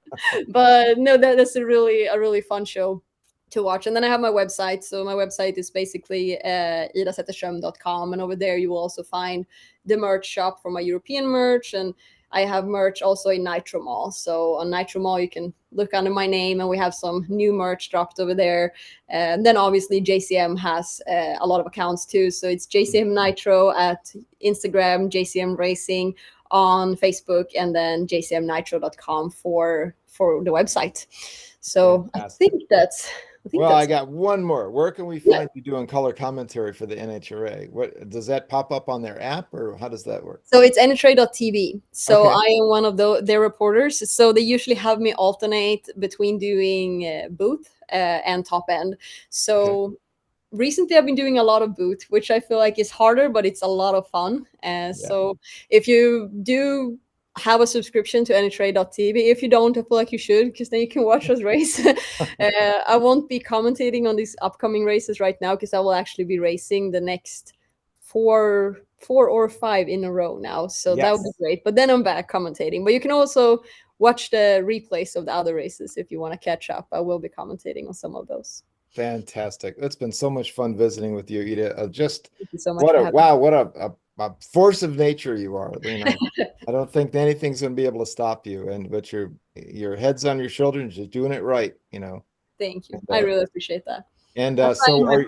but no, that's a really fun show to watch. And then I have my website. So my website is basically idazetterstrom.com, and over there you will also find the merch shop for my European merch, and I have merch also in Nitro Mall. So on Nitro Mall, you can look under my name, and we have some new merch dropped over there. And then obviously JCM has a lot of accounts too. So it's JCM Nitro at Instagram, JCM Racing on Facebook, and then jcmnitro.com for the website. So Fantastic. I got one more. Where can we find you doing color commentary for the NHRA? What does that pop up on their app, or how does that work? So it's NHRA.tv. So I am one of their reporters. So they usually have me alternate between doing booth and top end. So recently I've been doing a lot of booth, which I feel like is harder, but it's a lot of fun. So if you do have a subscription to NHRA.tv, if you don't, I feel like you should, because then you can watch us race. I won't be commentating on these upcoming races right now, because I will actually be racing the next four or five in a row now. So that would be great. But then I'm back commentating. But you can also watch the replays of the other races if you want to catch up. I will be commentating on some of those. Fantastic. It's been so much fun visiting with you, Ida. Just Thank you so much what a force of nature you are. You know, I don't think anything's going to be able to stop you. But your head's on your shoulders, you're doing it right. You know. Thank you. I really appreciate that. And so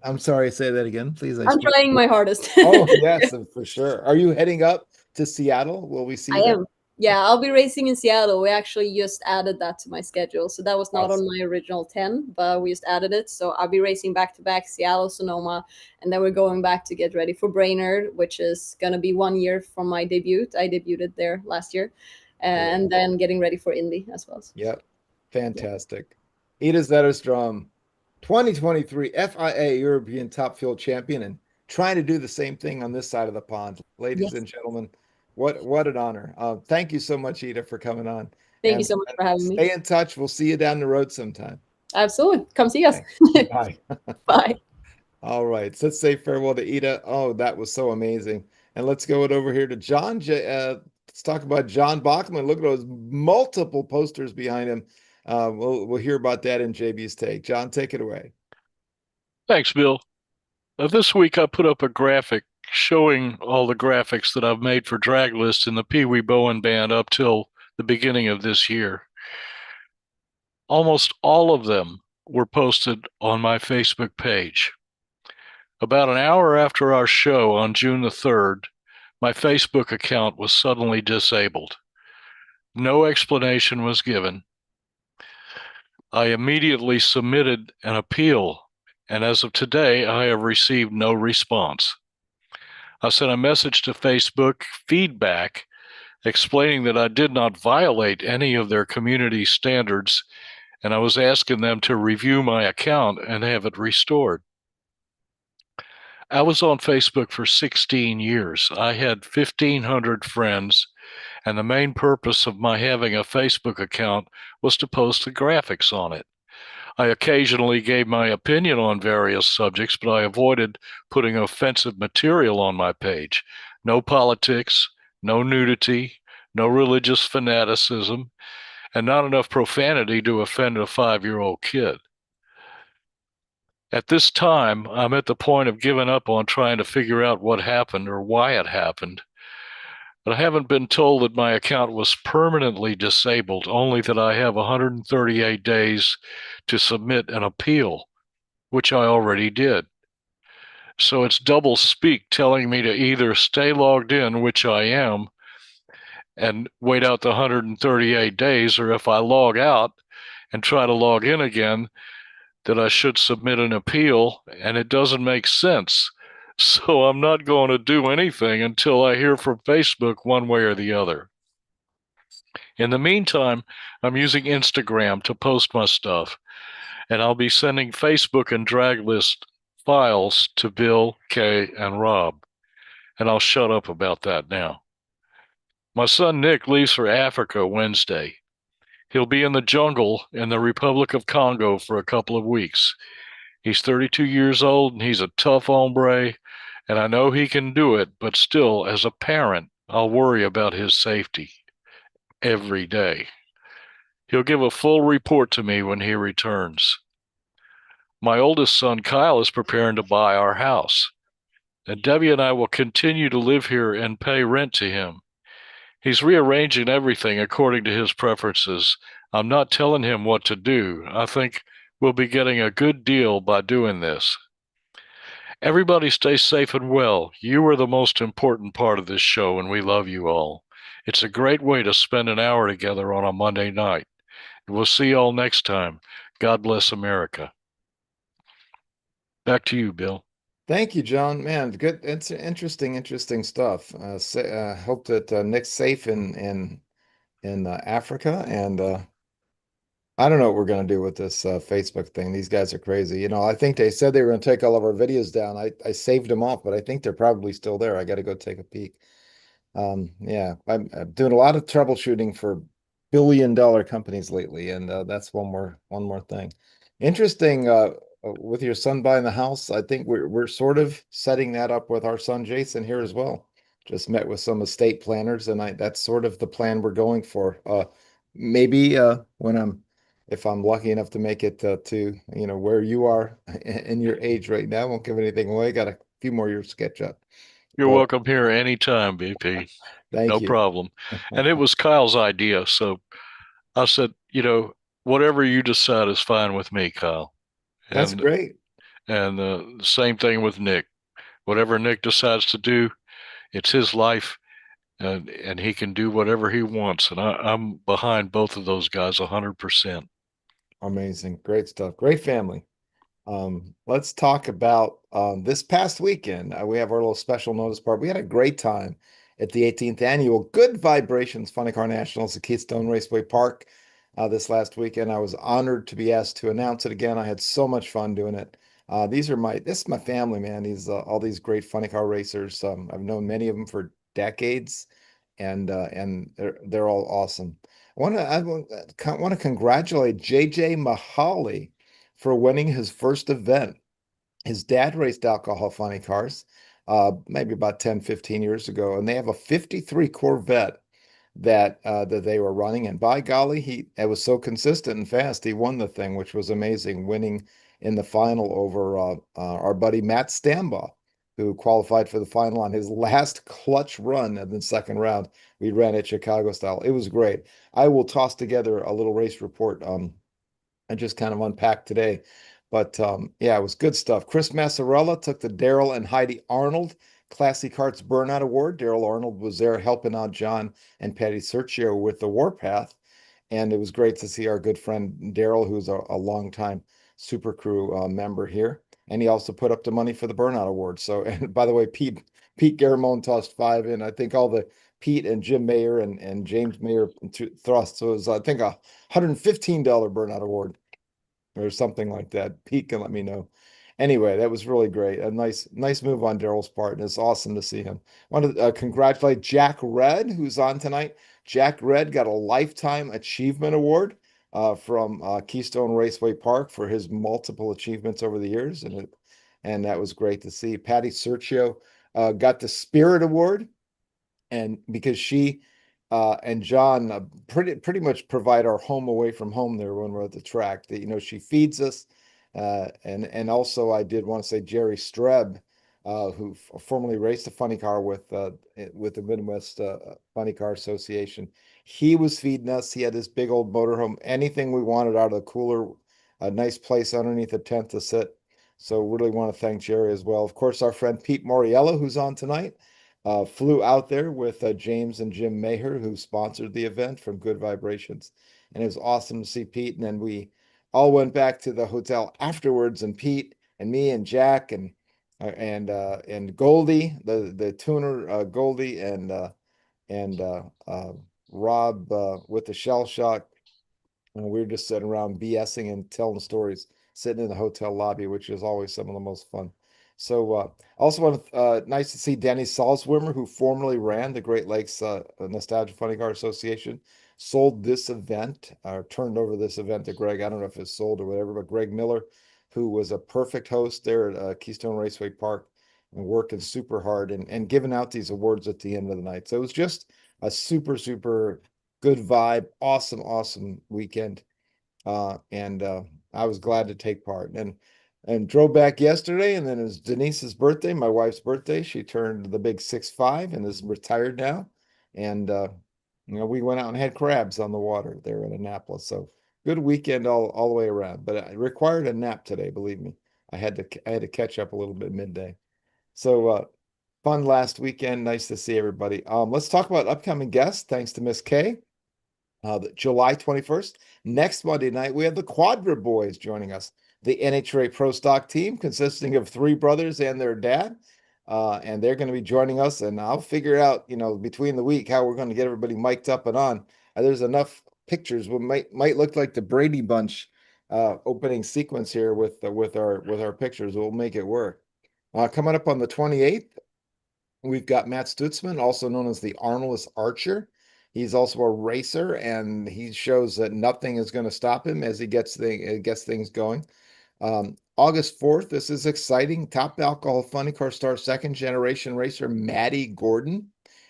I'm sorry, say that again, please. I'm trying my hardest. Oh, yes, for sure. Are you heading up to Seattle? Will we see you there? I am. Yeah, I'll be racing in Seattle. We actually just added that to my schedule. So that was not on my original 10, but we just added it. So I'll be racing back-to-back Seattle, Sonoma, and then we're going back to get ready for Brainerd, which is going to be 1 year from my debut. I debuted there last year. And then getting ready for Indy as well. Yep. Fantastic. Ida Zetterstrom, 2023 FIA European Top Fuel champion, and trying to do the same thing on this side of the pond. Ladies and gentlemen, what an honor. Thank you so much, Ida, for coming on. Thank you so much for having me. Stay in touch. We'll see you down the road sometime. Absolutely. Come see us. Bye. Bye. All right. So let's say farewell to Ida. Oh, that was so amazing. And let's go over here to John. Let's talk about John Bachman. Look at those multiple posters behind him. We'll hear about that in JB's take. John, take it away. Thanks, Bill. This week I put up a graphic showing all the graphics that I've made for Draglist and the Pee Wee Bowen Band up till the beginning of this year. Almost all of them were posted on my Facebook page. About an hour after our show on June the 3rd, my Facebook account was suddenly disabled. No explanation was given. I immediately submitted an appeal, and as of today, I have received no response. I sent a message to Facebook feedback explaining that I did not violate any of their community standards, and I was asking them to review my account and have it restored. I was on Facebook for 16 years. I had 1,500 friends, and the main purpose of my having a Facebook account was to post the graphics on it. I occasionally gave my opinion on various subjects, but I avoided putting offensive material on my page. No politics, no nudity, no religious fanaticism, and not enough profanity to offend a 5-year-old kid. At this time, I'm at the point of giving up on trying to figure out what happened or why it happened. But I haven't been told that my account was permanently disabled, only that I have 138 days to submit an appeal, which I already did. So it's double speak telling me to either stay logged in, which I am, and wait out the 138 days, or if I log out and try to log in again, that I should submit an appeal, and it doesn't make sense. So I'm not going to do anything until I hear from Facebook one way or the other. In the meantime, I'm using Instagram to post my stuff, and I'll be sending Facebook and Draglist files to Bill, Kay, and Rob. And I'll shut up about that now. My son Nick leaves for Africa Wednesday. He'll be in the jungle in the Republic of Congo for a couple of weeks. He's 32 years old and he's a tough hombre, and I know he can do it, but still, as a parent, I'll worry about his safety every day. He'll give a full report to me when he returns. My oldest son, Kyle, is preparing to buy our house, and Debbie and I will continue to live here and pay rent to him. He's rearranging everything according to his preferences. I'm not telling him what to do. I think we'll be getting a good deal by doing this. Everybody stay safe and well. You are the most important part of this show, and we love you all. It's a great way to spend an hour together on a Monday night. We'll see you all next time. God bless America. Back to you, Bill. Thank you, John. Man, good. It's interesting stuff. Hope that Nick's safe in Africa, and I don't know what we're going to do with this Facebook thing. These guys are crazy. You know, I think they said they were going to take all of our videos down. I saved them off, but I think they're probably still there. I got to go take a peek. Yeah, I'm doing a lot of troubleshooting for billion-dollar companies lately, and that's one more thing. Interesting. With your son buying the house, I think we're sort of setting that up with our son Jason here as well. Just met with some estate planners, and that's sort of the plan we're going for. Maybe if I'm lucky enough to make it to where you are in your age right now, won't give anything away. Got a few more years to catch up. You're But welcome here anytime, BP. thank No you. problem. And it was Kyle's idea. So I said, whatever you decide is fine with me, Kyle. That's great. And the same thing with Nick. Whatever Nick decides to do, it's his life, and he can do whatever he wants. And I'm behind both of those guys 100%. Amazing. Great stuff. Great family. Let's talk about this past weekend. We have our little special notice part. We had a great time at the 18th annual Good Vibrations Funny Car Nationals at Keystone Raceway Park this last weekend. I was honored to be asked to announce it again. I had so much fun doing it. This is my family, man. All these great funny car racers. I've known many of them for decades, and they're all awesome. I want to congratulate JJ Mahali for winning his first event. His dad raced alcohol funny cars, maybe about 10, 15 years ago, and they have a 53 Corvette that they were running. And by golly, it was so consistent and fast. He won the thing, which was amazing, winning in the final over our buddy Matt Stambaugh, who qualified for the final on his last clutch run in the second round. We ran it Chicago style. It was great. I will toss together a little race report and just kind of unpack today. But yeah, it was good stuff. Chris Massarella took the Daryl and Heidi Arnold Classy Carts Burnout Award. Daryl Arnold was there helping out John and Patty Sergio with the Warpath. And it was great to see our good friend Daryl, who's a longtime Super Crew member here. And he also put up the money for the Burnout Award. So, and by the way, Pete Garamone tossed 5 in. I think all the Pete and Jim Mayer and James Mayer thrust. So it was, I think, a $115 burnout award or something like that. Pete can let me know. Anyway, that was really great. A nice move on Daryl's part, and it's awesome to see him. Want to congratulate Jack Red, who's on tonight. Jack Red got a Lifetime Achievement Award from Keystone Raceway Park for his multiple achievements over the years, and that was great to see. Patty Sergio got the Spirit Award, and because she and John pretty much provide our home away from home there when we're at the track. That, you know, she feeds us, and also I did want to say Jerry Streb, who formerly raced a funny car with the Midwest Funny Car Association. He was feeding us. He had this big old motorhome, anything we wanted out of the cooler, a nice place underneath the tent to sit. So really want to thank Jerry as well. Of course, our friend Pete Moriello, who's on tonight. Flew out there with James and Jim Maher, who sponsored the event from Good Vibrations. And it was awesome to see Pete. And then we all went back to the hotel afterwards, and Pete and me and Jack and Goldie, the tuner, Goldie and Rob with the shell shock. And we were just sitting around BSing and telling stories, sitting in the hotel lobby, which is always some of the most fun. So also want nice to see Danny Salzwimmer, who formerly ran the Great Lakes Nostalgia Funny Car Association, sold this event, or turned over this event to Greg. I don't know if it's sold or whatever, but Greg Miller, who was a perfect host there at Keystone Raceway Park and working super hard and giving out these awards at the end of the night. So it was just a super good vibe, awesome weekend, and I was glad to take part. And drove back yesterday, and then it was Denise's birthday, my wife's birthday. She turned the big 6'5" and is retired now. And you know, we went out and had crabs on the water there in Annapolis. So good weekend all the way around. But I required a nap today, believe me. I had to catch up a little bit midday. So fun last weekend. Nice to see everybody. Let's talk about upcoming guests. Thanks to Miss K. July 21st, next Monday night, we have the Quadra Boys joining us, the NHRA Pro Stock team consisting of three brothers and their dad. And they're going to be joining us, and I'll figure out, you know, between the week how we're going to get everybody mic'd up and on. There's enough pictures. We might look like the Brady Bunch opening sequence here with our pictures. We'll make it work. Coming up on the 28th, we've got Matt Stutzman, also known as the Arnoldus Archer. He's also a racer, and he shows that nothing is going to stop him as he gets things going. August 4th, this is exciting. Top Alcohol Funny Car Star second generation racer Maddie Gordon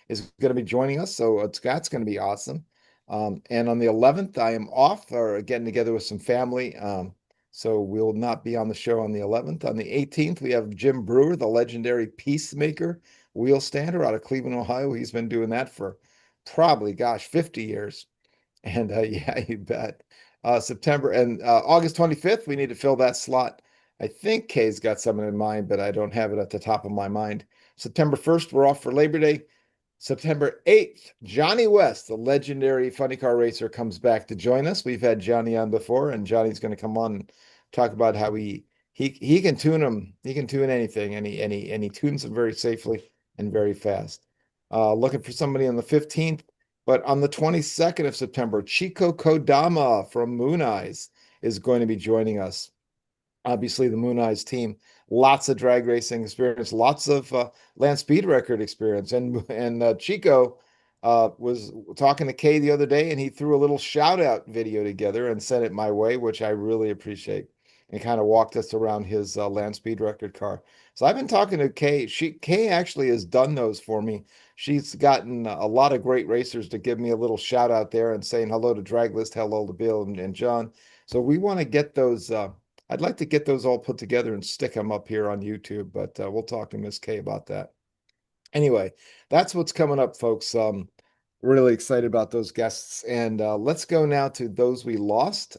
is going to be joining us, so that's going to be awesome. And on the 11th, I am off or getting together with some family, so we'll not be on the show on the 11th. On the 18th, we have Jim Brewer, the legendary Peacemaker wheel stander out of Cleveland, Ohio. He's been doing that for probably, 50 years. And yeah, you bet. September and August 25th, we need to fill that slot. I think Kay's got something in mind, but I don't have it at the top of my mind. September 1st, we're off for Labor Day. September 8th, Johnny West, the legendary funny car racer, comes back to join us. We've had Johnny on before, and Johnny's going to come on and talk about how he can tune them. He can tune anything, and he tunes them very safely and very fast. Looking for somebody on the 15th, but on the 22nd of September, Chico Kodama from Moon Eyes is going to be joining us. Obviously, the Moon Eyes team, lots of drag racing experience, lots of land speed record experience. And Chico was talking to Kay the other day, and he threw a little shout out video together and sent it my way, which I really appreciate, and kind of walked us around his land speed record car. So I've been talking to Kay. Kay actually has done those for me. She's gotten a lot of great racers to give me a little shout out there and saying hello to Draglist, hello to Bill and John. So we want to get those. I'd like to get those all put together and stick them up here on YouTube, but we'll talk to Miss K about that. Anyway, that's what's coming up, folks. Really excited about those guests. And let's go now to those we lost.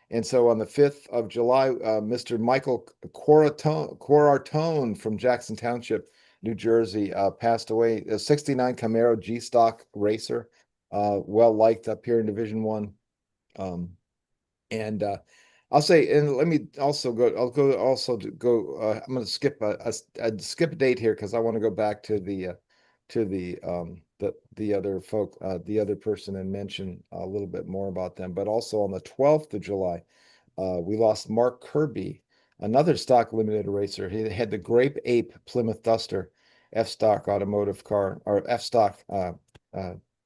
And so on the 5th of July, Mr. Michael Quarartone from Jackson Township, New Jersey, passed away. A 69 Camaro G-Stock racer, well liked up here in Division One. And I'll say, and let me also go. I'll go also to go. I'm going to skip a date here because I want to go back to the the other folk, the other person, and mention a little bit more about them. But also on the 12th of July, we lost Mark Kirby, another stock eliminator racer. He had the Grape Ape Plymouth Duster F-Stock automotive car, or F-Stock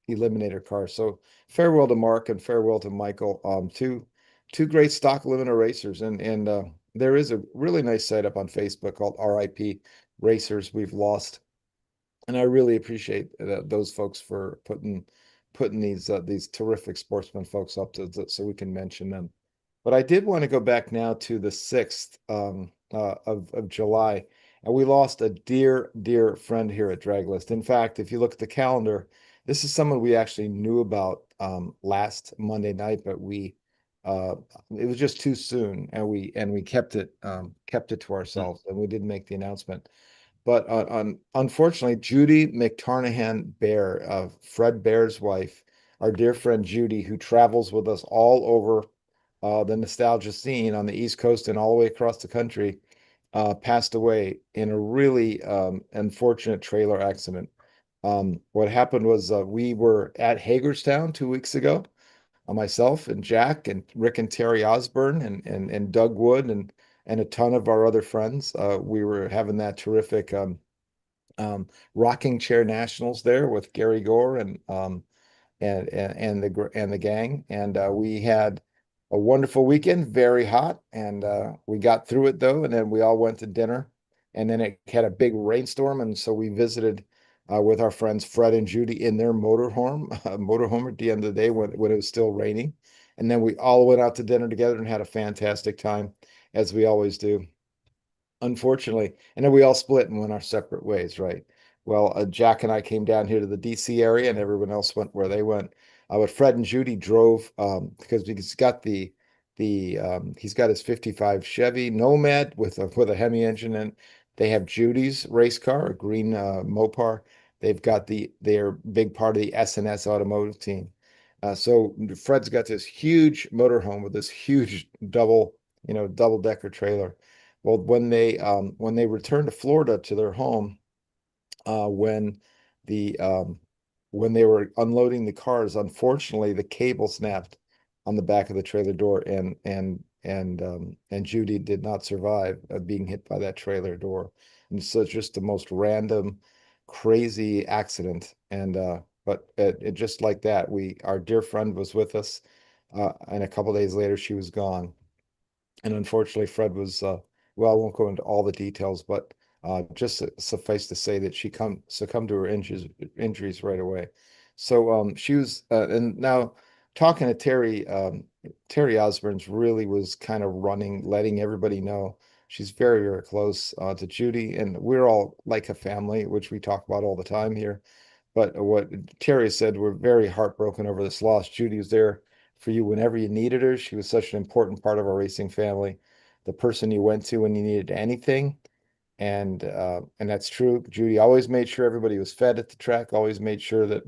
eliminator car. So farewell to Mark and farewell to Michael. Two great stock eliminator racers, and there is a really nice site up on Facebook called RIP Racers We've Lost, and I really appreciate those folks for putting these terrific sportsman folks up so we can mention them. But I did want to go back now to the 6th of July, and we lost a dear friend here at Draglist. In fact, if you look at the calendar, this is someone we actually knew about last Monday night, but it was just too soon, and we kept it to ourselves, and we didn't make the announcement. But unfortunately, Judy McTarnahan Bear, Fred Bear's wife, our dear friend Judy, who travels with us all over the nostalgia scene on the East Coast and all the way across the country, passed away in a really unfortunate trailer accident. What happened was we were at Hagerstown 2 weeks ago. Myself and Jack and Rick and Terry Osborne and Doug Wood and a ton of our other friends. We were having that terrific rocking chair nationals there with Gary Gore and the gang, and we had a wonderful weekend, very hot, and we got through it though, and then we all went to dinner, and then it had a big rainstorm, and so we visited with our friends Fred and Judy in their motorhome at the end of the day when it was still raining, and then we all went out to dinner together and had a fantastic time, as we always do. Unfortunately, and then we all split and went our separate ways, right? Well, Jack and I came down here to the DC area, and everyone else went where they went. But Fred and Judy drove because he's got he's got his '55 Chevy Nomad with a Hemi engine, and they have Judy's race car, a green Mopar. They've got they're big part of the S&S automotive team. So Fred's got this huge motorhome with this huge double decker trailer. Well, when they returned to Florida to their home, when the when they were unloading the cars, unfortunately, the cable snapped on the back of the trailer door, and Judy did not survive being hit by that trailer door. And so it's just the most random, crazy accident. And but it just like that, our dear friend was with us, and a couple days later she was gone. And unfortunately, Fred was, well, I won't go into all the details, but just suffice to say that she succumbed to her injuries right away. So she was, and now talking to Terry, Terry Osborne's really was kind of letting everybody know she's very close to Judy, and we're all like a family, which we talk about all the time here. But what Terry said, we're very heartbroken over this loss. Judy was there for you whenever you needed her. She was such an important part of our racing family, the person you went to when you needed anything. And that's true. Judy always made sure everybody was fed at the track, always made sure that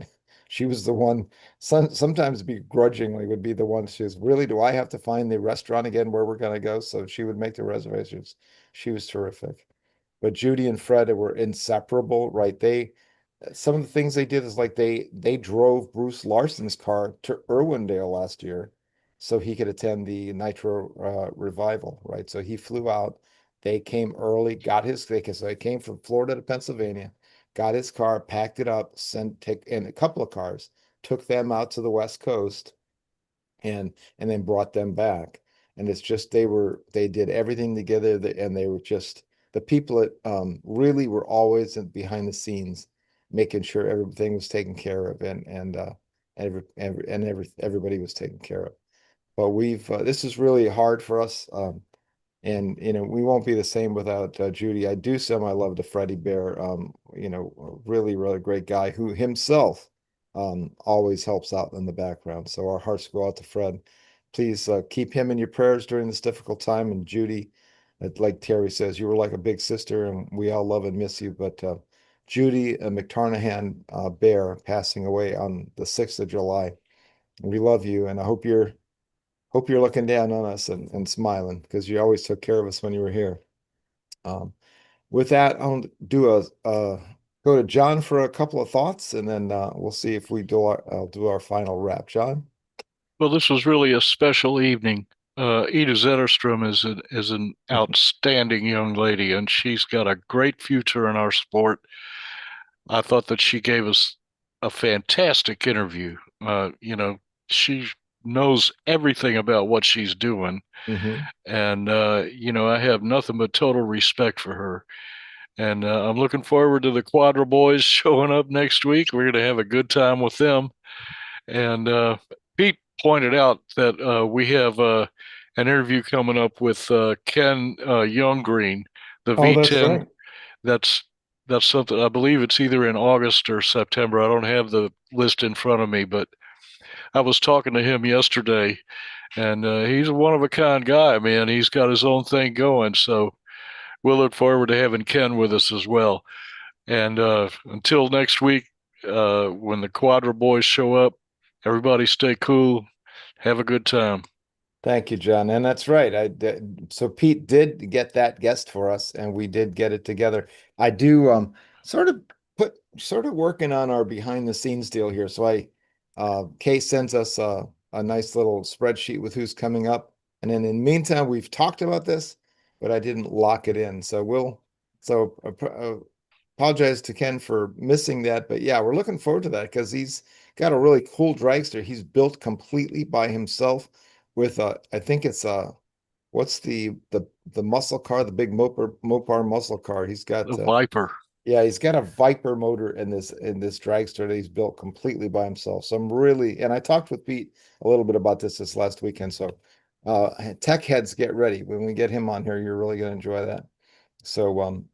she was the one, sometimes begrudgingly would be the one. She was, really, do I have to find the restaurant again where we're going to go? So she would make the reservations. She was terrific. But Judy and Fred were inseparable, right? Some of the things they did is like they drove Bruce Larson's car to Irwindale last year so he could attend the Nitro revival, right? So he flew out. They came early, so they came from Florida to Pennsylvania, got his car, packed it up, and a couple of cars, took them out to the West Coast, and then brought them back. And it's just they did everything together, and they were just the people that really were always behind the scenes, making sure everything was taken care of, everybody was taken care of. But this is really hard for us. And we won't be the same without Judy. I do send my love to Freddie Bear, a really great guy who himself always helps out in the background. So our hearts go out to Fred. Please keep him in your prayers during this difficult time. And Judy, like Terry says, you were like a big sister, and we all love and miss you. But Judy McTarnahan Bear passing away on the 6th of July. We love you, and I hope you're looking down on us and smiling, because you always took care of us when you were here. With that, I'll do go to John for a couple of thoughts, and then we'll see if we do I'll do our final wrap. John? Well, this was really a special evening. Ida Zetterstrom is an outstanding young lady, and she's got a great future in our sport. I thought that she gave us a fantastic interview. She knows everything about what she's doing, and I have nothing but total respect for her. And I'm looking forward to the Quadra boys showing up next week. We're going to have a good time with them. And Pete pointed out that we have an interview coming up with Ken Younggreen, the Oh, that's V10. right. That's something, I believe it's either in August or September. I don't have the list in front of me, but I was talking to him yesterday, and he's a one of a kind guy, man. He's got his own thing going, so we'll look forward to having Ken with us as well. And until next week, when the Quadra boys show up, everybody stay cool. Have a good time. Thank you, John. And that's right. So Pete did get that guest for us, and we did get it together. I do sort of working on our behind the scenes deal here. So Kay sends us a nice little spreadsheet with who's coming up. And then in the meantime, we've talked about this, but I didn't lock it in. So apologize to Ken for missing that. But yeah, we're looking forward to that because he's got a really cool dragster he's built completely by himself with I think it's what's the muscle car, the big Mopar muscle car. He's got The Viper. yeah, he's got a Viper motor in this dragster that he's built completely by himself. So I'm really, and I talked with Pete a little bit about this last weekend. So tech heads, get ready. When we get him on here, you're really going to enjoy that. So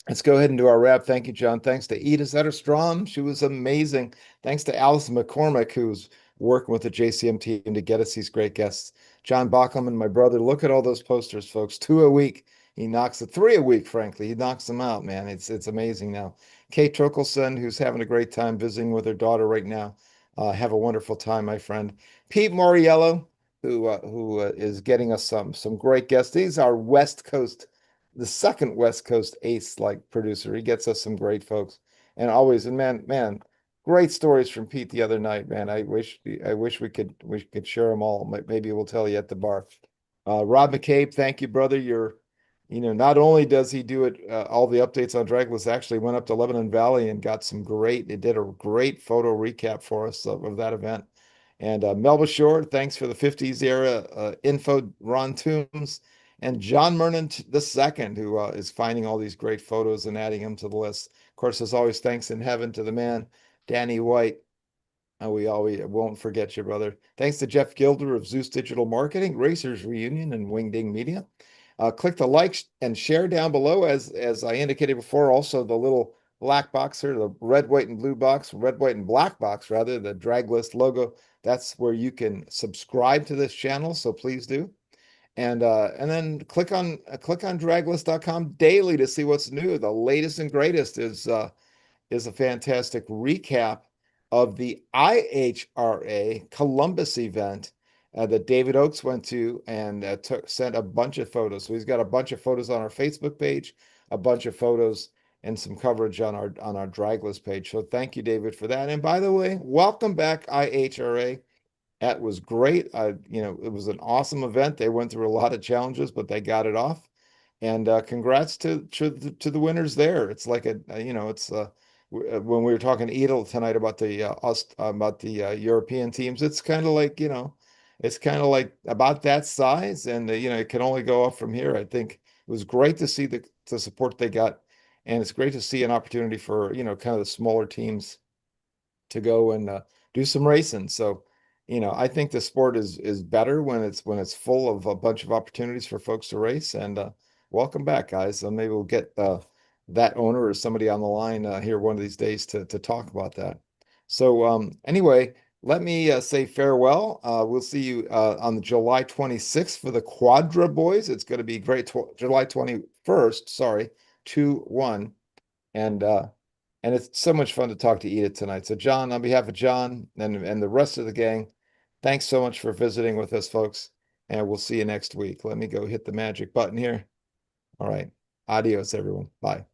let's go ahead and do our wrap. Thank you, John. Thanks to Ida Zetterstrom. She was amazing. Thanks to Alice McCormick, who's working with the JCM team to get us these great guests. John Bachman, my brother. Look at all those posters, folks. 2 a week. He knocks it 3 a week, frankly. He knocks them out, man. It's amazing now. Kate Trokelson, who's having a great time visiting with her daughter right now. Have a wonderful time, my friend. Pete Moriello, who is getting us some great guests. These are West Coast, the second West Coast ace like producer. He gets us some great folks, and always, and man, great stories from Pete the other night, man. I wish we could share them all. Maybe we'll tell you at the bar. Rob McCabe, thank you, brother. Not only does he do it, all the updates on Draglist, actually went up to Lebanon Valley and got it did a great photo recap for us of that event. And Melba Shore, thanks for the 50s era info, Ron Toombs, and John Mernon II, who is finding all these great photos and adding them to the list. Of course, as always, thanks in heaven to the man, Danny White. We won't forget you, brother. Thanks to Jeff Gilder of Zeus Digital Marketing, Racers Reunion, and Wingding Media. Click the like and share down below, as I indicated before. Also, the little black box here, the red, white, and black box, rather, the Draglist logo. That's where you can subscribe to this channel, so please do. And then click on draglist.com daily to see what's new. The latest and greatest is a fantastic recap of the IHRA Columbus event that David Oakes went to and sent a bunch of photos. So he's got a bunch of photos on our Facebook page, a bunch of photos and some coverage on our Draglist page. So thank you, David, for that. And by the way, welcome back, IHRA. That was great. It was an awesome event. They went through a lot of challenges, but they got it off. And congrats to the winners there. It's like when we were talking to Edel tonight about the European teams, it's kind of like about that size, and it can only go up from here. I think it was great to see the support they got, and it's great to see an opportunity for kind of the smaller teams to go and do some racing. So I think the sport is better when it's full of a bunch of opportunities for folks to race. And welcome back, guys. So maybe we'll get that owner or somebody on the line here one of these days to talk about that. So anyway, let me say farewell. We'll see you on the July 26th for the Quadra boys. It's going to be great. July 21st, sorry, 2-1. And it's so much fun to talk to Edith tonight. So John, on behalf of John and the rest of the gang, thanks so much for visiting with us, folks. And we'll see you next week. Let me go hit the magic button here. All right. Adios, everyone. Bye.